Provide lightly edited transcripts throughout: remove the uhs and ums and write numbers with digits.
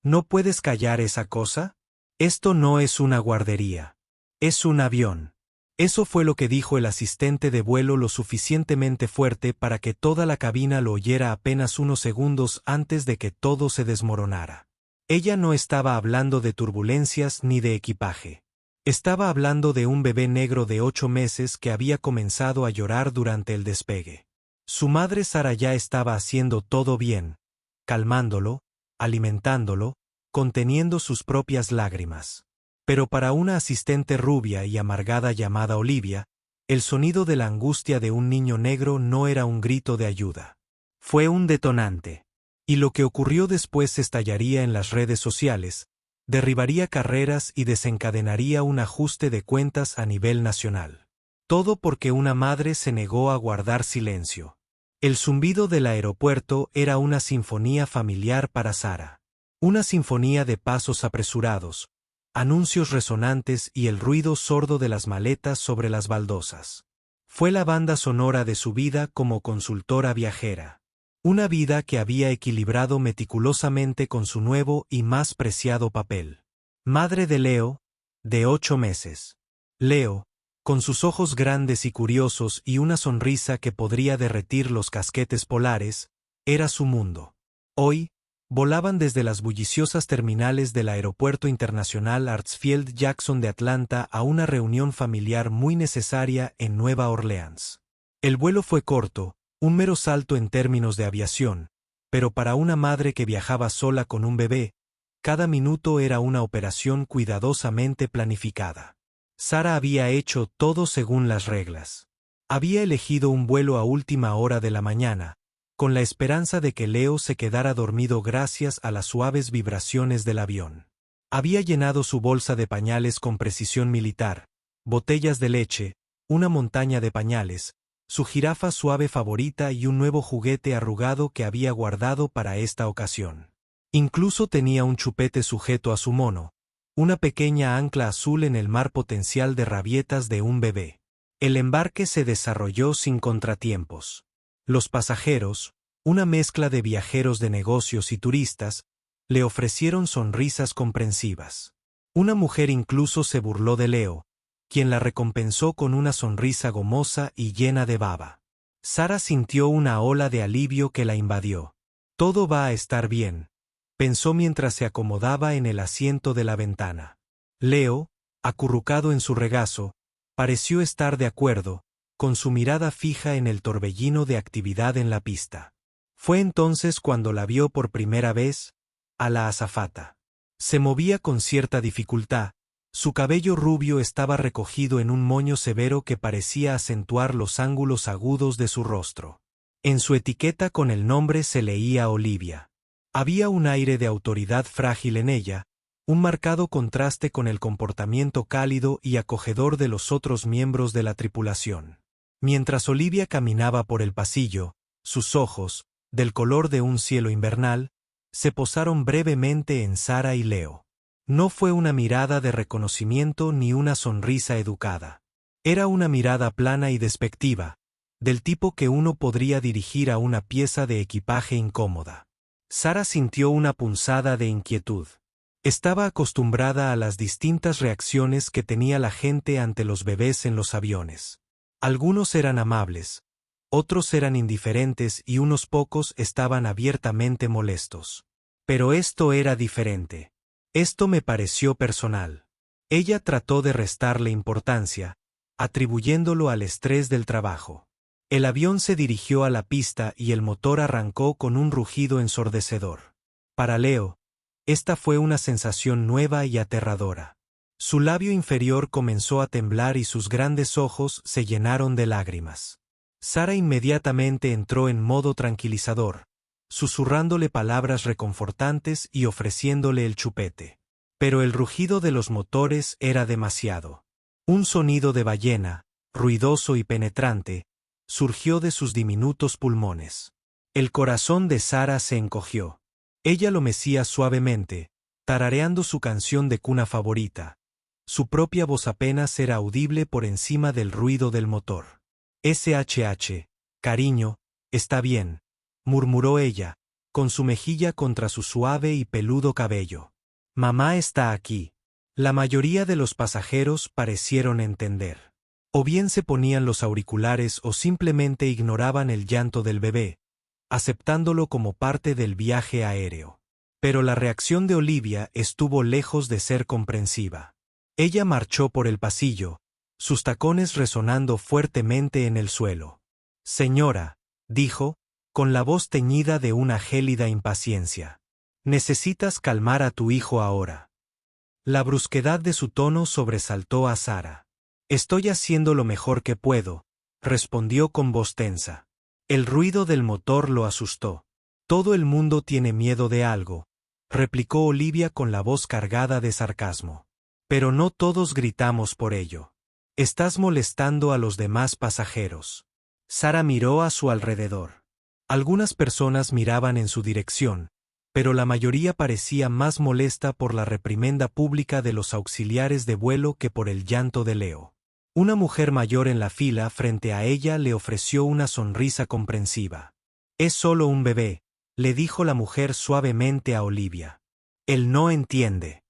¿No puedes callar esa cosa? Esto no es una guardería. Es un avión. Eso fue lo que dijo el asistente de vuelo lo suficientemente fuerte para que toda la cabina lo oyera apenas unos segundos antes de que todo se desmoronara. Ella no estaba hablando de turbulencias ni de equipaje. Estaba hablando de un bebé negro de 8 meses que había comenzado a llorar durante el despegue. Su madre Sara ya estaba haciendo todo bien, calmándolo, alimentándolo, conteniendo sus propias lágrimas. Pero para una asistente rubia y amargada llamada Olivia, el sonido de la angustia de un niño negro no era un grito de ayuda. Fue un detonante. Y lo que ocurrió después estallaría en las redes sociales, derribaría carreras y desencadenaría un ajuste de cuentas a nivel nacional. Todo porque una madre se negó a guardar silencio. El zumbido del aeropuerto era una sinfonía familiar para Sara. Una sinfonía de pasos apresurados, anuncios resonantes y el ruido sordo de las maletas sobre las baldosas. Fue la banda sonora de su vida como consultora viajera. Una vida que había equilibrado meticulosamente con su nuevo y más preciado papel. Madre de Leo, de 8 meses. Leo, con sus ojos grandes y curiosos y una sonrisa que podría derretir los casquetes polares, era su mundo. Hoy, volaban desde las bulliciosas terminales del Aeropuerto Internacional Hartsfield-Jackson de Atlanta a una reunión familiar muy necesaria en Nueva Orleans. El vuelo fue corto, un mero salto en términos de aviación, pero para una madre que viajaba sola con un bebé, cada minuto era una operación cuidadosamente planificada. Sara había hecho todo según las reglas. Había elegido un vuelo a última hora de la mañana, con la esperanza de que Leo se quedara dormido gracias a las suaves vibraciones del avión. Había llenado su bolsa de pañales con precisión militar, botellas de leche, una montaña de pañales, su jirafa suave favorita y un nuevo juguete arrugado que había guardado para esta ocasión. Incluso tenía un chupete sujeto a su mono, una pequeña ancla azul en el mar potencial de rabietas de un bebé. El embarque se desarrolló sin contratiempos. Los pasajeros, una mezcla de viajeros de negocios y turistas, le ofrecieron sonrisas comprensivas. Una mujer incluso se burló de Leo, quien la recompensó con una sonrisa gomosa y llena de baba. Sara sintió una ola de alivio que la invadió. Todo va a estar bien, pensó mientras se acomodaba en el asiento de la ventana. Leo, acurrucado en su regazo, pareció estar de acuerdo, con su mirada fija en el torbellino de actividad en la pista. Fue entonces cuando la vio por primera vez, a la azafata. Se movía con cierta dificultad, su cabello rubio estaba recogido en un moño severo que parecía acentuar los ángulos agudos de su rostro. En su etiqueta con el nombre se leía Olivia. Había un aire de autoridad frágil en ella, un marcado contraste con el comportamiento cálido y acogedor de los otros miembros de la tripulación. Mientras Olivia caminaba por el pasillo, sus ojos, del color de un cielo invernal, se posaron brevemente en Sara y Leo. No fue una mirada de reconocimiento ni una sonrisa educada. Era una mirada plana y despectiva, del tipo que uno podría dirigir a una pieza de equipaje incómoda. Sara sintió una punzada de inquietud. Estaba acostumbrada a las distintas reacciones que tenía la gente ante los bebés en los aviones. Algunos eran amables, otros eran indiferentes y unos pocos estaban abiertamente molestos. Pero esto era diferente. Esto me pareció personal. Ella trató de restarle importancia, atribuyéndolo al estrés del trabajo. El avión se dirigió a la pista y el motor arrancó con un rugido ensordecedor. Para Leo, esta fue una sensación nueva y aterradora. Su labio inferior comenzó a temblar y sus grandes ojos se llenaron de lágrimas. Sara inmediatamente entró en modo tranquilizador, susurrándole palabras reconfortantes y ofreciéndole el chupete. Pero el rugido de los motores era demasiado. Un sonido de ballena, ruidoso y penetrante, surgió de sus diminutos pulmones. El corazón de Sara se encogió. Ella lo mecía suavemente, tarareando su canción de cuna favorita. Su propia voz apenas era audible por encima del ruido del motor. SHH, cariño, está bien, murmuró ella, con su mejilla contra su suave y peludo cabello. «Mamá está aquí». La mayoría de los pasajeros parecieron entender. O bien se ponían los auriculares o simplemente ignoraban el llanto del bebé, aceptándolo como parte del viaje aéreo. Pero la reacción de Olivia estuvo lejos de ser comprensiva. Ella marchó por el pasillo, sus tacones resonando fuertemente en el suelo. «Señora», dijo, con la voz teñida de una gélida impaciencia. «Necesitas calmar a tu hijo ahora». La brusquedad de su tono sobresaltó a Sara. «Estoy haciendo lo mejor que puedo», respondió con voz tensa. El ruido del motor lo asustó. «Todo el mundo tiene miedo de algo», replicó Olivia con la voz cargada de sarcasmo. «Pero no todos gritamos por ello. Estás molestando a los demás pasajeros». Sara miró a su alrededor. Algunas personas miraban en su dirección, pero la mayoría parecía más molesta por la reprimenda pública de los auxiliares de vuelo que por el llanto de Leo. Una mujer mayor en la fila frente a ella le ofreció una sonrisa comprensiva. «Es solo un bebé», le dijo la mujer suavemente a Olivia. «Él no entiende».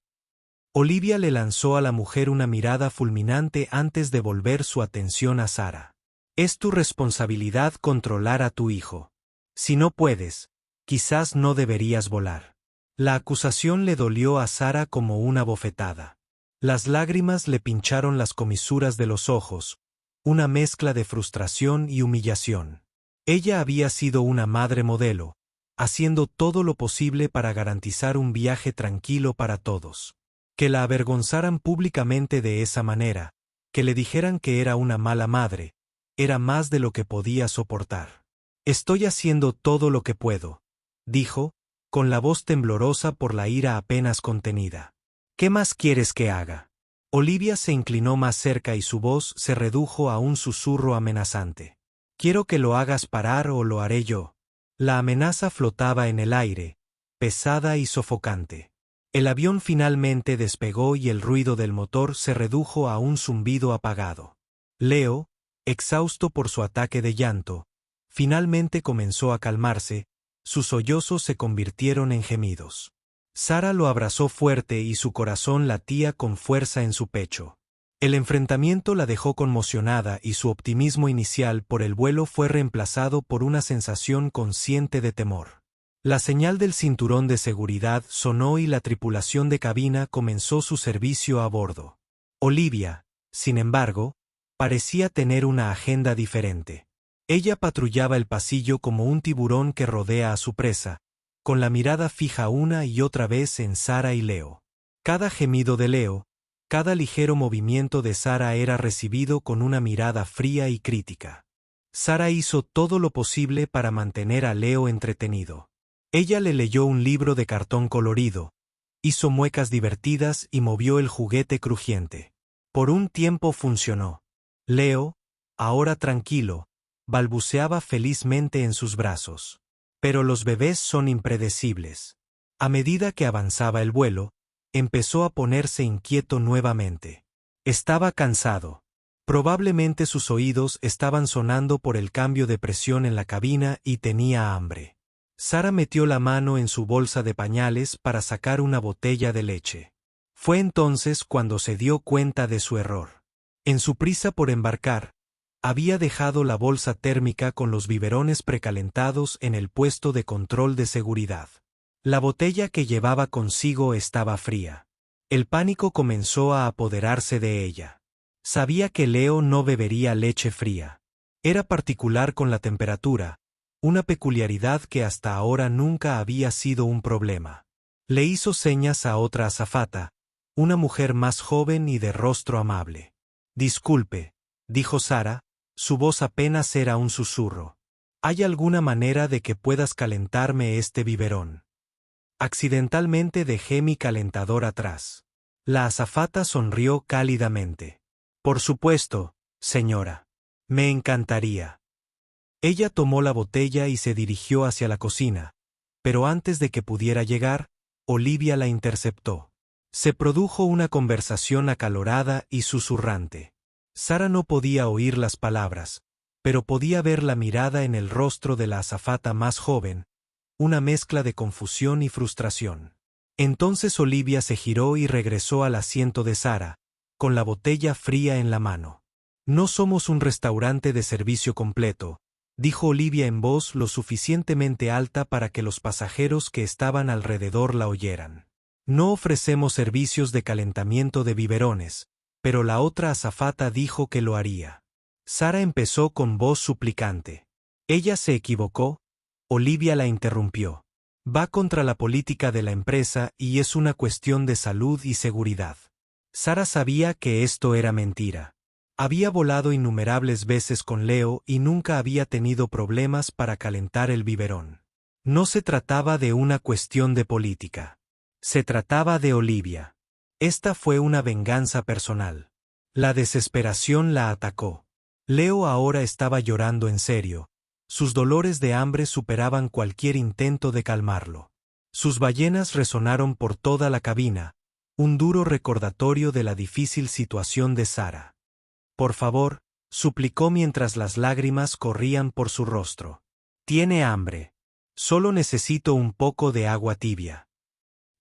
Olivia le lanzó a la mujer una mirada fulminante antes de volver su atención a Sara. «Es tu responsabilidad controlar a tu hijo. Si no puedes, quizás no deberías volar». La acusación le dolió a Sara como una bofetada. Las lágrimas le pincharon las comisuras de los ojos, una mezcla de frustración y humillación. Ella había sido una madre modelo, haciendo todo lo posible para garantizar un viaje tranquilo para todos. Que la avergonzaran públicamente de esa manera, que le dijeran que era una mala madre, era más de lo que podía soportar. «Estoy haciendo todo lo que puedo», dijo, con la voz temblorosa por la ira apenas contenida. «¿Qué más quieres que haga?». Olivia se inclinó más cerca y su voz se redujo a un susurro amenazante. «Quiero que lo hagas parar o lo haré yo». La amenaza flotaba en el aire, pesada y sofocante. El avión finalmente despegó y el ruido del motor se redujo a un zumbido apagado. Leo, exhausto por su ataque de llanto, finalmente comenzó a calmarse, sus sollozos se convirtieron en gemidos. Sara lo abrazó fuerte y su corazón latía con fuerza en su pecho. El enfrentamiento la dejó conmocionada y su optimismo inicial por el vuelo fue reemplazado por una sensación consciente de temor. La señal del cinturón de seguridad sonó y la tripulación de cabina comenzó su servicio a bordo. Olivia, sin embargo, parecía tener una agenda diferente. Ella patrullaba el pasillo como un tiburón que rodea a su presa, con la mirada fija una y otra vez en Sara y Leo. Cada gemido de Leo, cada ligero movimiento de Sara era recibido con una mirada fría y crítica. Sara hizo todo lo posible para mantener a Leo entretenido. Ella le leyó un libro de cartón colorido, hizo muecas divertidas y movió el juguete crujiente. Por un tiempo funcionó. Leo, ahora tranquilo, balbuceaba felizmente en sus brazos. Pero los bebés son impredecibles. A medida que avanzaba el vuelo, empezó a ponerse inquieto nuevamente. Estaba cansado. Probablemente sus oídos estaban sonando por el cambio de presión en la cabina y tenía hambre. Sara metió la mano en su bolsa de pañales para sacar una botella de leche. Fue entonces cuando se dio cuenta de su error. En su prisa por embarcar, había dejado la bolsa térmica con los biberones precalentados en el puesto de control de seguridad. La botella que llevaba consigo estaba fría. El pánico comenzó a apoderarse de ella. Sabía que Leo no bebería leche fría. Era particular con la temperatura, una peculiaridad que hasta ahora nunca había sido un problema. Le hizo señas a otra azafata, una mujer más joven y de rostro amable. «Disculpe», dijo Sara, su voz apenas era un susurro. «¿Hay alguna manera de que puedas calentarme este biberón? Accidentalmente dejé mi calentador atrás». La azafata sonrió cálidamente. «Por supuesto, señora. Me encantaría». Ella tomó la botella y se dirigió hacia la cocina, pero antes de que pudiera llegar, Olivia la interceptó. Se produjo una conversación acalorada y susurrante. Sara no podía oír las palabras, pero podía ver la mirada en el rostro de la azafata más joven, una mezcla de confusión y frustración. Entonces Olivia se giró y regresó al asiento de Sara, con la botella fría en la mano. No somos un restaurante de servicio completo, dijo Olivia en voz lo suficientemente alta para que los pasajeros que estaban alrededor la oyeran. No ofrecemos servicios de calentamiento de biberones, pero la otra azafata dijo que lo haría. Sara empezó con voz suplicante. Ella se equivocó. Olivia la interrumpió. Va contra la política de la empresa y es una cuestión de salud y seguridad. Sara sabía que esto era mentira. Había volado innumerables veces con Leo y nunca había tenido problemas para calentar el biberón. No se trataba de una cuestión de política. Se trataba de Olivia. Esta fue una venganza personal. La desesperación la atacó. Leo ahora estaba llorando en serio. Sus dolores de hambre superaban cualquier intento de calmarlo. Sus ballenas resonaron por toda la cabina, un duro recordatorio de la difícil situación de Sara. Por favor, suplicó mientras las lágrimas corrían por su rostro. Tiene hambre. Solo necesito un poco de agua tibia.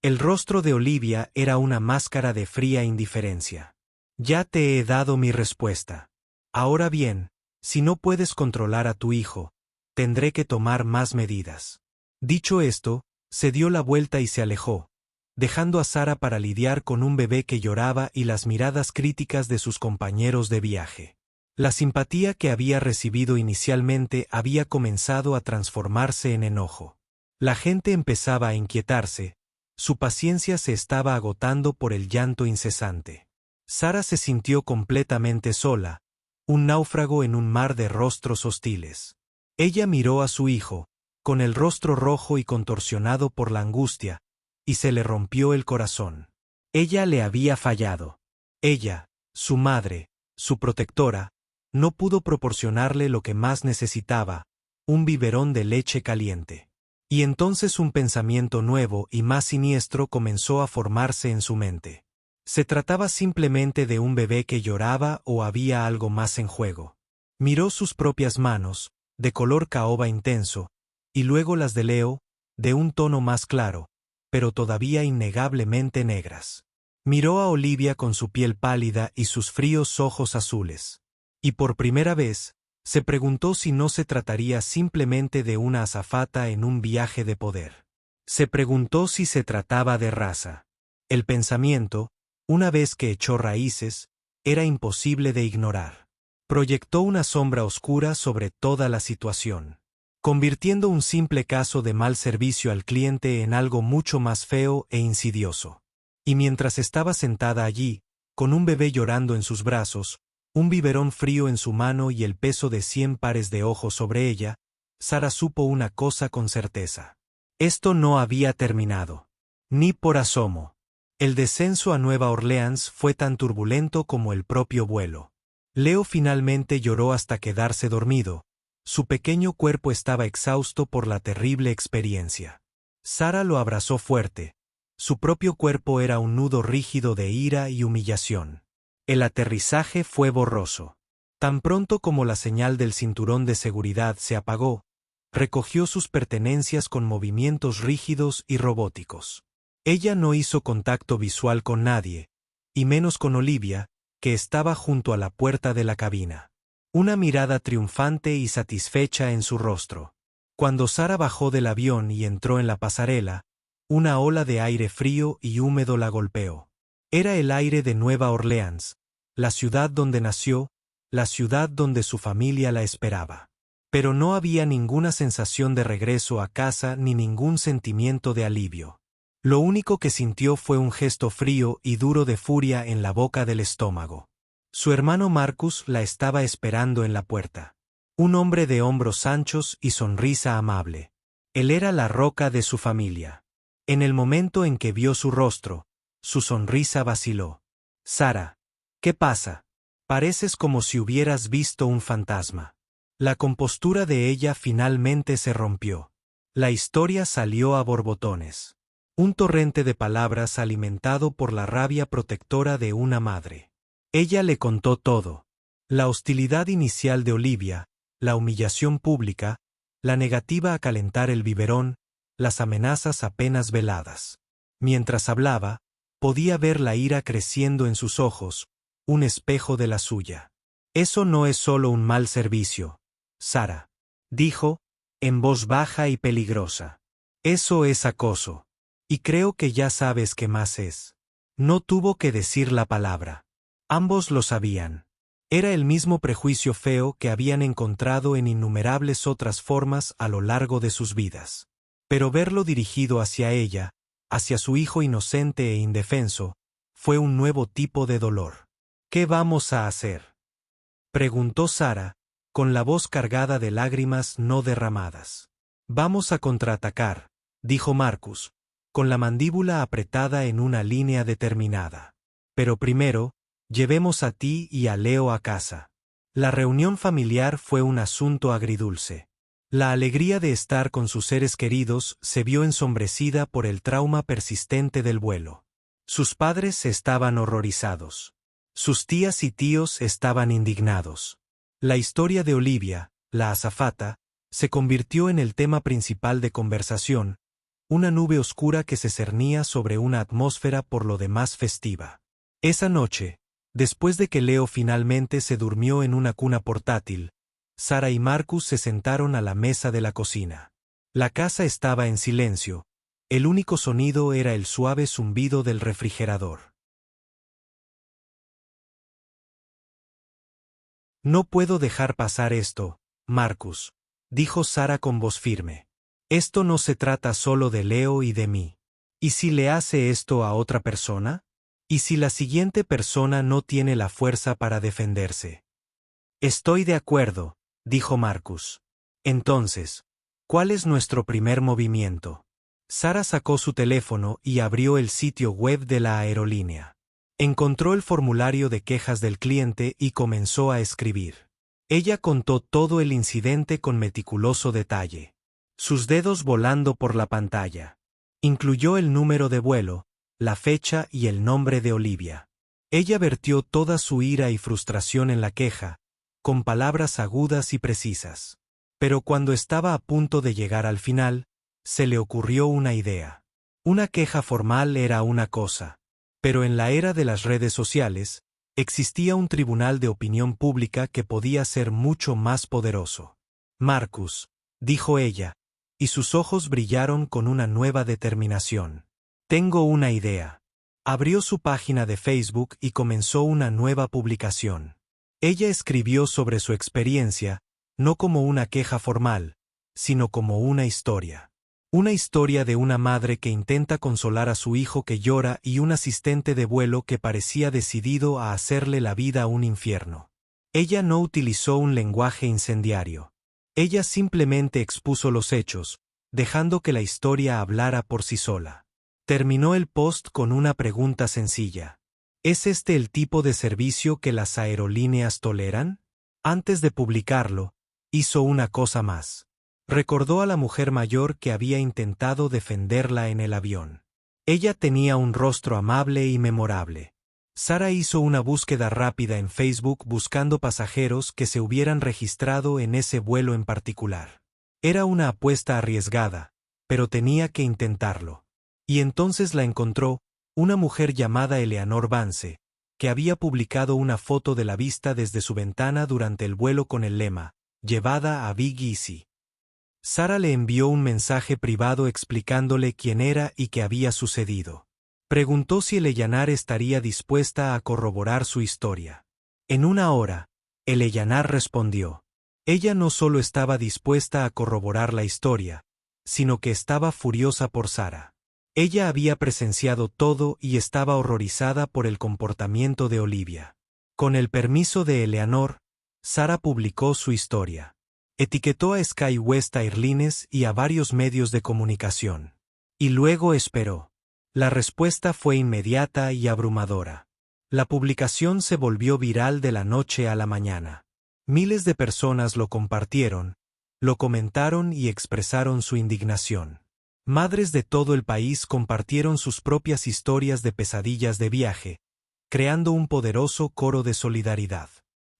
El rostro de Olivia era una máscara de fría indiferencia. Ya te he dado mi respuesta. Ahora bien, si no puedes controlar a tu hijo, tendré que tomar más medidas. Dicho esto, se dio la vuelta y se alejó, dejando a Sara para lidiar con un bebé que lloraba y las miradas críticas de sus compañeros de viaje. La simpatía que había recibido inicialmente había comenzado a transformarse en enojo. La gente empezaba a inquietarse, su paciencia se estaba agotando por el llanto incesante. Sara se sintió completamente sola, un náufrago en un mar de rostros hostiles. Ella miró a su hijo, con el rostro rojo y contorsionado por la angustia, y se le rompió el corazón. Ella le había fallado. Ella, su madre, su protectora, no pudo proporcionarle lo que más necesitaba, un biberón de leche caliente. Y entonces un pensamiento nuevo y más siniestro comenzó a formarse en su mente. ¿Se trataba simplemente de un bebé que lloraba o había algo más en juego? Miró sus propias manos, de color caoba intenso, y luego las de Leo, de un tono más claro, pero todavía innegablemente negras. Miró a Olivia con su piel pálida y sus fríos ojos azules. Y por primera vez, se preguntó si no se trataría simplemente de una azafata en un viaje de poder. Se preguntó si se trataba de raza. El pensamiento, una vez que echó raíces, era imposible de ignorar. Proyectó una sombra oscura sobre toda la situación, convirtiendo un simple caso de mal servicio al cliente en algo mucho más feo e insidioso. Y mientras estaba sentada allí, con un bebé llorando en sus brazos, un biberón frío en su mano y el peso de 100 pares de ojos sobre ella, Sara supo una cosa con certeza. Esto no había terminado. Ni por asomo. El descenso a Nueva Orleans fue tan turbulento como el propio vuelo. Leo finalmente lloró hasta quedarse dormido. Su pequeño cuerpo estaba exhausto por la terrible experiencia. Sara lo abrazó fuerte. Su propio cuerpo era un nudo rígido de ira y humillación. El aterrizaje fue borroso. Tan pronto como la señal del cinturón de seguridad se apagó, recogió sus pertenencias con movimientos rígidos y robóticos. Ella no hizo contacto visual con nadie, y menos con Olivia, que estaba junto a la puerta de la cabina. Una mirada triunfante y satisfecha en su rostro. Cuando Sara bajó del avión y entró en la pasarela, una ola de aire frío y húmedo la golpeó. Era el aire de Nueva Orleans, la ciudad donde nació, la ciudad donde su familia la esperaba. Pero no había ninguna sensación de regreso a casa ni ningún sentimiento de alivio. Lo único que sintió fue un gesto frío y duro de furia en la boca del estómago. Su hermano Marcus la estaba esperando en la puerta. Un hombre de hombros anchos y sonrisa amable. Él era la roca de su familia. En el momento en que vio su rostro, su sonrisa vaciló. Sara, ¿qué pasa? Pareces como si hubieras visto un fantasma. La compostura de ella finalmente se rompió. La historia salió a borbotones. Un torrente de palabras alimentado por la rabia protectora de una madre. Ella le contó todo. La hostilidad inicial de Olivia, la humillación pública, la negativa a calentar el biberón, las amenazas apenas veladas. Mientras hablaba, podía ver la ira creciendo en sus ojos, un espejo de la suya. Eso no es solo un mal servicio, Sara, dijo, en voz baja y peligrosa. Eso es acoso. Y creo que ya sabes qué más es. No tuvo que decir la palabra. Ambos lo sabían. Era el mismo prejuicio feo que habían encontrado en innumerables otras formas a lo largo de sus vidas. Pero verlo dirigido hacia ella, hacia su hijo inocente e indefenso, fue un nuevo tipo de dolor. ¿Qué vamos a hacer?, preguntó Sara, con la voz cargada de lágrimas no derramadas. Vamos a contraatacar, dijo Marcus, con la mandíbula apretada en una línea determinada. Pero primero, llevemos a ti y a Leo a casa. La reunión familiar fue un asunto agridulce. La alegría de estar con sus seres queridos se vio ensombrecida por el trauma persistente del vuelo. Sus padres estaban horrorizados. Sus tías y tíos estaban indignados. La historia de Olivia, la azafata, se convirtió en el tema principal de conversación, una nube oscura que se cernía sobre una atmósfera por lo demás festiva. Esa noche, después de que Leo finalmente se durmió en una cuna portátil, Sara y Marcus se sentaron a la mesa de la cocina. La casa estaba en silencio, el único sonido era el suave zumbido del refrigerador. No puedo dejar pasar esto, Marcus, dijo Sara con voz firme. Esto no se trata solo de Leo y de mí. ¿Y si le hace esto a otra persona? ¿Y si la siguiente persona no tiene la fuerza para defenderse? Estoy de acuerdo, dijo Marcus. Entonces, ¿cuál es nuestro primer movimiento? Sara sacó su teléfono y abrió el sitio web de la aerolínea. Encontró el formulario de quejas del cliente y comenzó a escribir. Ella contó todo el incidente con meticuloso detalle. Sus dedos volando por la pantalla. Incluyó el número de vuelo, la fecha y el nombre de Olivia. Ella vertió toda su ira y frustración en la queja, con palabras agudas y precisas. Pero cuando estaba a punto de llegar al final, se le ocurrió una idea. Una queja formal era una cosa. Pero en la era de las redes sociales, existía un tribunal de opinión pública que podía ser mucho más poderoso. Marcus, dijo ella, y sus ojos brillaron con una nueva determinación. Tengo una idea. Abrió su página de Facebook y comenzó una nueva publicación. Ella escribió sobre su experiencia, no como una queja formal, sino como una historia. Una historia de una madre que intenta consolar a su hijo que llora y un asistente de vuelo que parecía decidido a hacerle la vida un infierno. Ella no utilizó un lenguaje incendiario. Ella simplemente expuso los hechos, dejando que la historia hablara por sí sola. Terminó el post con una pregunta sencilla. ¿Es este el tipo de servicio que las aerolíneas toleran? Antes de publicarlo, hizo una cosa más. Recordó a la mujer mayor que había intentado defenderla en el avión. Ella tenía un rostro amable y memorable. Sara hizo una búsqueda rápida en Facebook buscando pasajeros que se hubieran registrado en ese vuelo en particular. Era una apuesta arriesgada, pero tenía que intentarlo. Y entonces la encontró, una mujer llamada Eleanor Vance, que había publicado una foto de la vista desde su ventana durante el vuelo con el lema, llevada a Big Easy. Sara le envió un mensaje privado explicándole quién era y qué había sucedido. Preguntó si Eleanor estaría dispuesta a corroborar su historia. En una hora, Eleanor respondió. Ella no solo estaba dispuesta a corroborar la historia, sino que estaba furiosa por Sara. Ella había presenciado todo y estaba horrorizada por el comportamiento de Olivia. Con el permiso de Eleanor, Sara publicó su historia. Etiquetó a SkyWest Airlines y a varios medios de comunicación. Y luego esperó. La respuesta fue inmediata y abrumadora. La publicación se volvió viral de la noche a la mañana. Miles de personas lo compartieron, lo comentaron y expresaron su indignación. Madres de todo el país compartieron sus propias historias de pesadillas de viaje, creando un poderoso coro de solidaridad.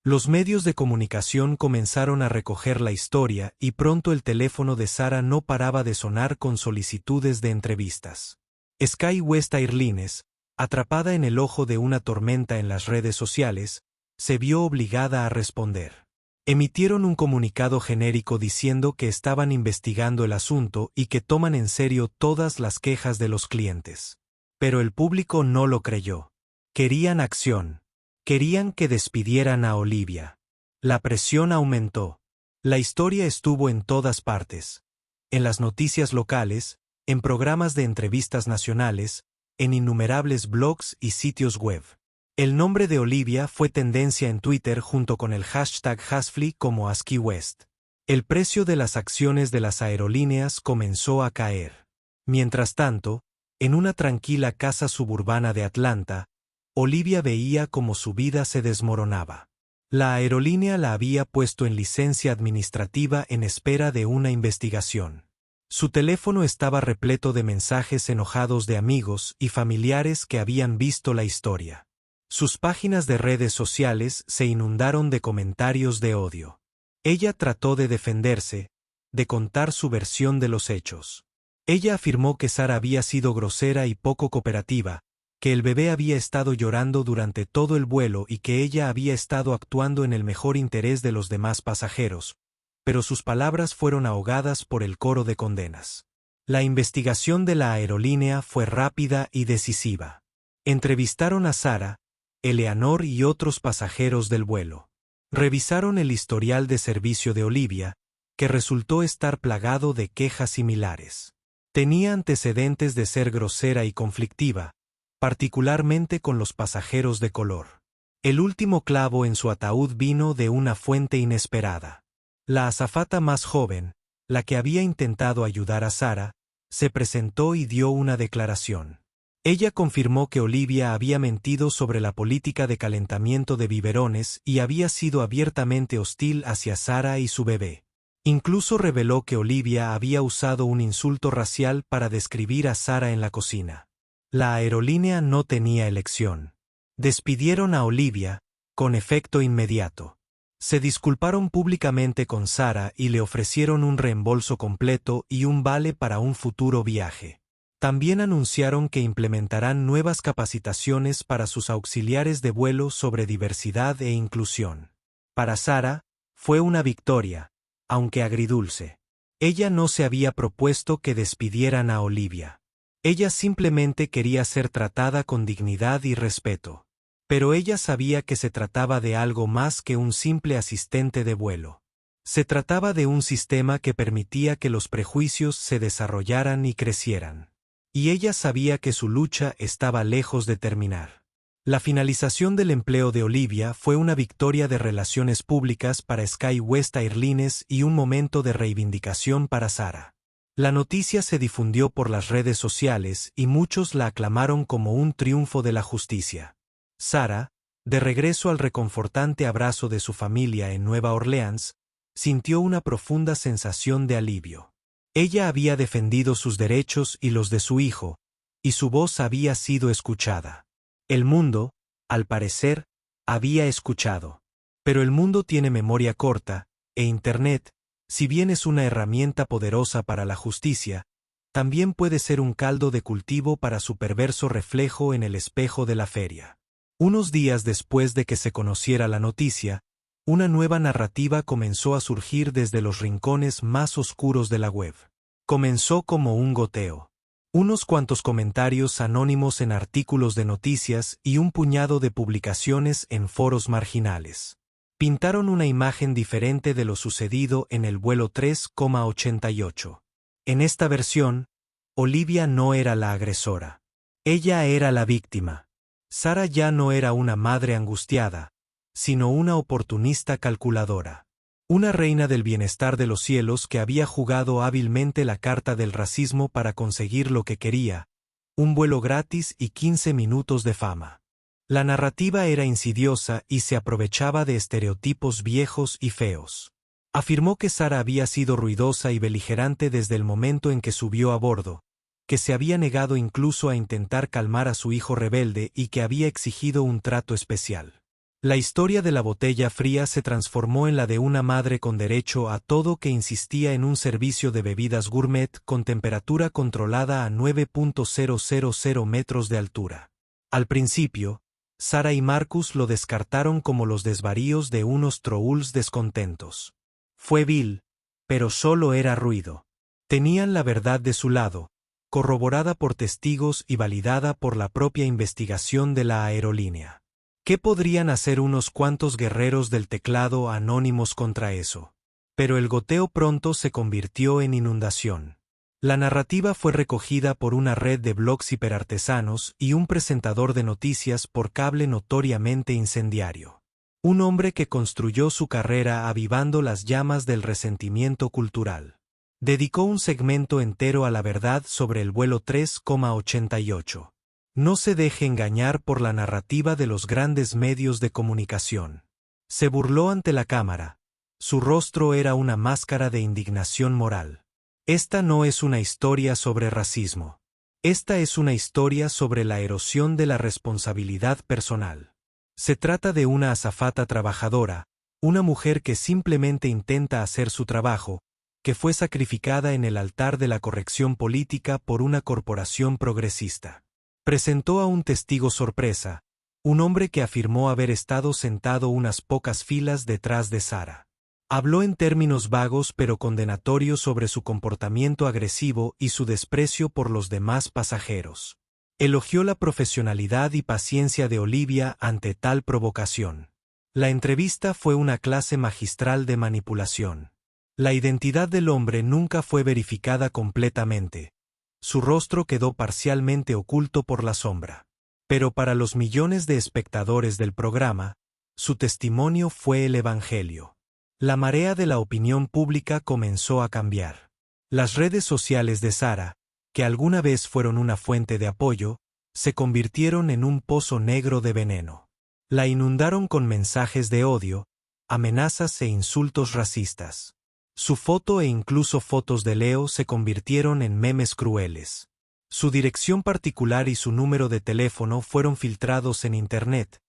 Los medios de comunicación comenzaron a recoger la historia y pronto el teléfono de Sara no paraba de sonar con solicitudes de entrevistas. SkyWest Airlines, atrapada en el ojo de una tormenta en las redes sociales, se vio obligada a responder. Emitieron un comunicado genérico diciendo que estaban investigando el asunto y que toman en serio todas las quejas de los clientes. Pero el público no lo creyó. Querían acción. Querían que despidieran a Olivia. La presión aumentó. La historia estuvo en todas partes. En las noticias locales, en programas de entrevistas nacionales, en innumerables blogs y sitios web. El nombre de Olivia fue tendencia en Twitter junto con el hashtag #Hasfly como SkyWest. El precio de las acciones de las aerolíneas comenzó a caer. Mientras tanto, en una tranquila casa suburbana de Atlanta, Olivia veía cómo su vida se desmoronaba. La aerolínea la había puesto en licencia administrativa en espera de una investigación. Su teléfono estaba repleto de mensajes enojados de amigos y familiares que habían visto la historia. Sus páginas de redes sociales se inundaron de comentarios de odio. Ella trató de defenderse, de contar su versión de los hechos. Ella afirmó que Sara había sido grosera y poco cooperativa, que el bebé había estado llorando durante todo el vuelo y que ella había estado actuando en el mejor interés de los demás pasajeros, pero sus palabras fueron ahogadas por el coro de condenas. La investigación de la aerolínea fue rápida y decisiva. Entrevistaron a Sara, Eleanor y otros pasajeros del vuelo. Revisaron el historial de servicio de Olivia, que resultó estar plagado de quejas similares. Tenía antecedentes de ser grosera y conflictiva, particularmente con los pasajeros de color. El último clavo en su ataúd vino de una fuente inesperada. La azafata más joven, la que había intentado ayudar a Sara, se presentó y dio una declaración. Ella confirmó que Olivia había mentido sobre la política de calentamiento de biberones y había sido abiertamente hostil hacia Sara y su bebé. Incluso reveló que Olivia había usado un insulto racial para describir a Sara en la cocina. La aerolínea no tenía elección. Despidieron a Olivia, con efecto inmediato. Se disculparon públicamente con Sara y le ofrecieron un reembolso completo y un vale para un futuro viaje. También anunciaron que implementarán nuevas capacitaciones para sus auxiliares de vuelo sobre diversidad e inclusión. Para Sara, fue una victoria, aunque agridulce. Ella no se había propuesto que despidieran a Olivia. Ella simplemente quería ser tratada con dignidad y respeto. Pero ella sabía que se trataba de algo más que un simple asistente de vuelo. Se trataba de un sistema que permitía que los prejuicios se desarrollaran y crecieran. Y ella sabía que su lucha estaba lejos de terminar. La finalización del empleo de Olivia fue una victoria de relaciones públicas para SkyWest Airlines y un momento de reivindicación para Sara. La noticia se difundió por las redes sociales y muchos la aclamaron como un triunfo de la justicia. Sara, de regreso al reconfortante abrazo de su familia en Nueva Orleans, sintió una profunda sensación de alivio. Ella había defendido sus derechos y los de su hijo, y su voz había sido escuchada. El mundo, al parecer, había escuchado. Pero el mundo tiene memoria corta, e Internet, si bien es una herramienta poderosa para la justicia, también puede ser un caldo de cultivo para su perverso reflejo en el espejo de la feria. Unos días después de que se conociera la noticia, una nueva narrativa comenzó a surgir desde los rincones más oscuros de la web. Comenzó como un goteo. Unos cuantos comentarios anónimos en artículos de noticias y un puñado de publicaciones en foros marginales. Pintaron una imagen diferente de lo sucedido en el vuelo 3,88. En esta versión, Olivia no era la agresora. Ella era la víctima. Sara ya no era una madre angustiada, sino una oportunista calculadora. Una reina del bienestar de los cielos que había jugado hábilmente la carta del racismo para conseguir lo que quería, un vuelo gratis y 15 minutos de fama. La narrativa era insidiosa y se aprovechaba de estereotipos viejos y feos. Afirmó que Sara había sido ruidosa y beligerante desde el momento en que subió a bordo, que se había negado incluso a intentar calmar a su hijo rebelde y que había exigido un trato especial. La historia de la botella fría se transformó en la de una madre con derecho a todo que insistía en un servicio de bebidas gourmet con temperatura controlada a 9.000 metros de altura. Al principio, Sarah y Marcus lo descartaron como los desvaríos de unos trolls descontentos. Fue vil, pero solo era ruido. Tenían la verdad de su lado, corroborada por testigos y validada por la propia investigación de la aerolínea. ¿Qué podrían hacer unos cuantos guerreros del teclado anónimos contra eso? Pero el goteo pronto se convirtió en inundación. La narrativa fue recogida por una red de blogs hiperartesanos y un presentador de noticias por cable notoriamente incendiario. Un hombre que construyó su carrera avivando las llamas del resentimiento cultural. Dedicó un segmento entero a la verdad sobre el vuelo 3,88. No se deje engañar por la narrativa de los grandes medios de comunicación. Se burló ante la cámara. Su rostro era una máscara de indignación moral. Esta no es una historia sobre racismo. Esta es una historia sobre la erosión de la responsabilidad personal. Se trata de una azafata trabajadora, una mujer que simplemente intenta hacer su trabajo, que fue sacrificada en el altar de la corrección política por una corporación progresista. Presentó a un testigo sorpresa, un hombre que afirmó haber estado sentado unas pocas filas detrás de Sarah. Habló en términos vagos pero condenatorios sobre su comportamiento agresivo y su desprecio por los demás pasajeros. Elogió la profesionalidad y paciencia de Olivia ante tal provocación. La entrevista fue una clase magistral de manipulación. La identidad del hombre nunca fue verificada completamente. Su rostro quedó parcialmente oculto por la sombra. Pero para los millones de espectadores del programa, su testimonio fue el evangelio. La marea de la opinión pública comenzó a cambiar. Las redes sociales de Sarah, que alguna vez fueron una fuente de apoyo, se convirtieron en un pozo negro de veneno. La inundaron con mensajes de odio, amenazas e insultos racistas. Su foto e incluso fotos de Leo se convirtieron en memes crueles. Su dirección particular y su número de teléfono fueron filtrados en Internet,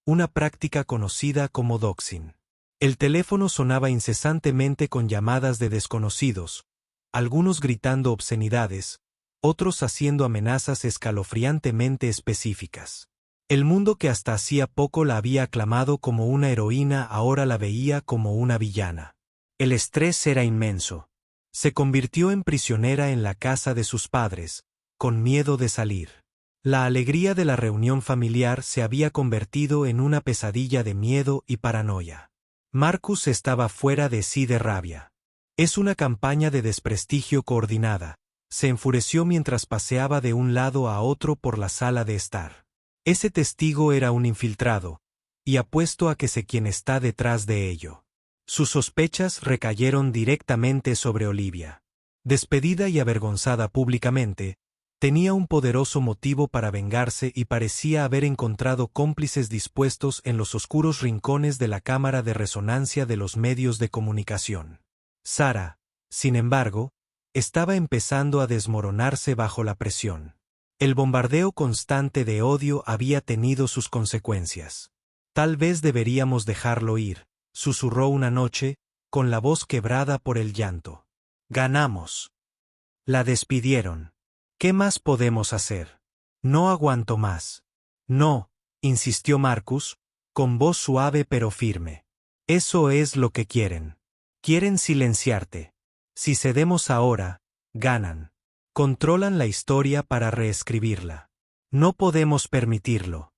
una práctica conocida como doxing. El teléfono sonaba incesantemente con llamadas de desconocidos, algunos gritando obscenidades, otros haciendo amenazas escalofriantemente específicas. El mundo que hasta hacía poco la había aclamado como una heroína ahora la veía como una villana. El estrés era inmenso. Se convirtió en prisionera en la casa de sus padres, con miedo de salir. La alegría de la reunión familiar se había convertido en una pesadilla de miedo y paranoia. Marcus estaba fuera de sí de rabia. Es una campaña de desprestigio coordinada. Se enfureció mientras paseaba de un lado a otro por la sala de estar. Ese testigo era un infiltrado, y apuesto a que sé quién está detrás de ello. Sus sospechas recayeron directamente sobre Olivia. Despedida y avergonzada públicamente, tenía un poderoso motivo para vengarse y parecía haber encontrado cómplices dispuestos en los oscuros rincones de la cámara de resonancia de los medios de comunicación. Sarah, sin embargo, estaba empezando a desmoronarse bajo la presión. El bombardeo constante de odio había tenido sus consecuencias. Tal vez deberíamos dejarlo ir, susurró una noche, con la voz quebrada por el llanto. Ganamos. La despidieron. ¿Qué más podemos hacer? No aguanto más. No, insistió Marcus, con voz suave pero firme. Eso es lo que quieren. Quieren silenciarte. Si cedemos ahora, ganan. Controlan la historia para reescribirla. No podemos permitirlo.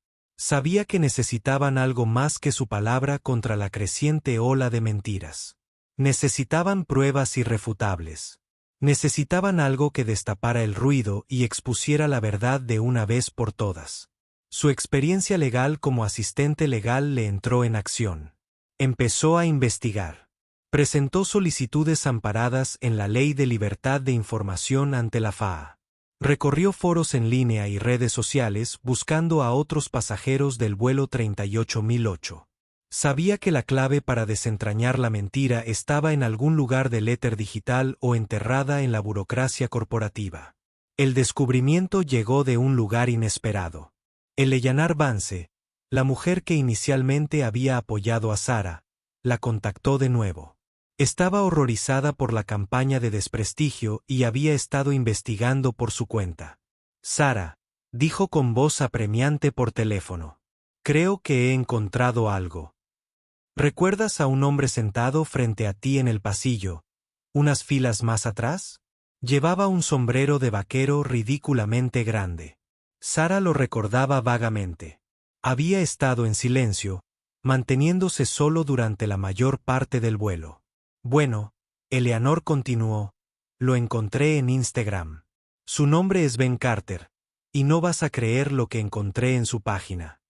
Sabía que necesitaban algo más que su palabra contra la creciente ola de mentiras. Necesitaban pruebas irrefutables. Necesitaban algo que destapara el ruido y expusiera la verdad de una vez por todas. Su experiencia legal como asistente legal le entró en acción. Empezó a investigar. Presentó solicitudes amparadas en la Ley de Libertad de Información ante la FAA. Recorrió foros en línea y redes sociales buscando a otros pasajeros del vuelo 38008. Sabía que la clave para desentrañar la mentira estaba en algún lugar del éter digital o enterrada en la burocracia corporativa. El descubrimiento llegó de un lugar inesperado. El Eyanar Vance, La mujer que inicialmente había apoyado a Sara, la contactó de nuevo. Estaba horrorizada por la campaña de desprestigio y había estado investigando por su cuenta. Sara, dijo con voz apremiante por teléfono. Creo que he encontrado algo. ¿Recuerdas a un hombre sentado frente a ti en el pasillo, unas filas más atrás? Llevaba un sombrero de vaquero ridículamente grande. Sara lo recordaba vagamente. Había estado en silencio, manteniéndose solo durante la mayor parte del vuelo. Bueno, Eleanor continuó, lo encontré en Instagram. Su nombre es Ben Carter, y no vas a creer lo que encontré en su página.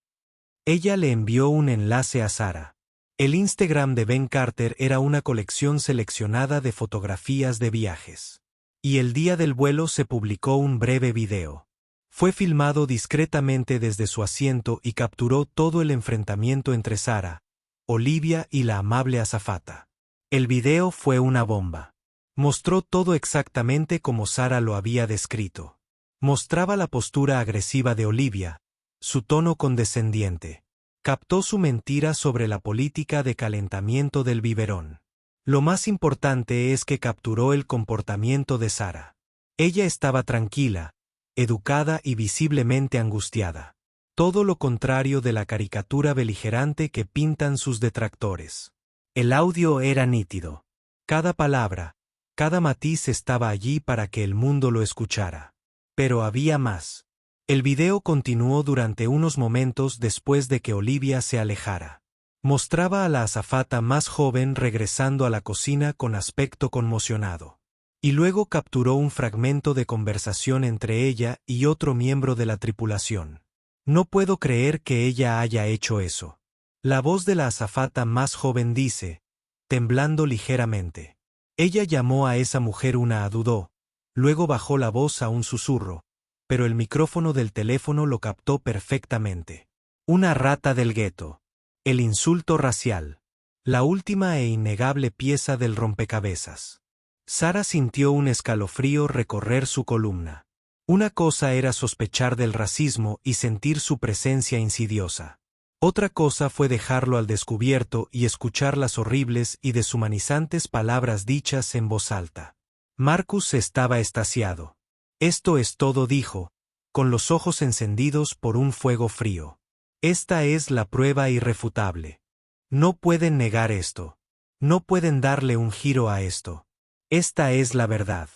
Ella le envió un enlace a Sara. El Instagram de Ben Carter era una colección seleccionada de fotografías de viajes. Y el día del vuelo se publicó un breve video. Fue filmado discretamente desde su asiento y capturó todo el enfrentamiento entre Sara, Olivia y la amable azafata. El video fue una bomba. Mostró todo exactamente como Sara lo había descrito. Mostraba la postura agresiva de Olivia, su tono condescendiente. Captó su mentira sobre la política de calentamiento del biberón. Lo más importante es que capturó el comportamiento de Sara. Ella estaba tranquila, educada y visiblemente angustiada. Todo lo contrario de la caricatura beligerante que pintan sus detractores. El audio era nítido. Cada palabra, cada matiz estaba allí para que el mundo lo escuchara. Pero había más. El video continuó durante unos momentos después de que Olivia se alejara. Mostraba a la azafata más joven regresando a la cocina con aspecto conmocionado. Y luego capturó un fragmento de conversación entre ella y otro miembro de la tripulación. No puedo creer que ella haya hecho eso. La voz de la azafata más joven dice, temblando ligeramente. Ella llamó a esa mujer una adudó, luego bajó la voz a un susurro, pero el micrófono del teléfono lo captó perfectamente. Una rata del gueto. El insulto racial. La última e innegable pieza del rompecabezas. Sara sintió un escalofrío recorrer su columna. Una cosa era sospechar del racismo y sentir su presencia insidiosa. Otra cosa fue dejarlo al descubierto y escuchar las horribles y deshumanizantes palabras dichas en voz alta. Marcus estaba extasiado. Esto es todo, dijo, con los ojos encendidos por un fuego frío. Esta es la prueba irrefutable. No pueden negar esto. No pueden darle un giro a esto. Esta es la verdad.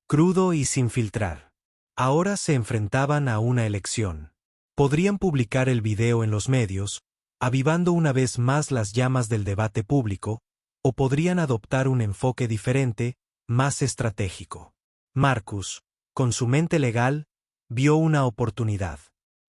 Crudo y sin filtrar. Ahora se enfrentaban a una elección. Podrían publicar el video en los medios, avivando una vez más las llamas del debate público, o podrían adoptar un enfoque diferente, más estratégico. Marcus, con su mente legal, vio una oportunidad.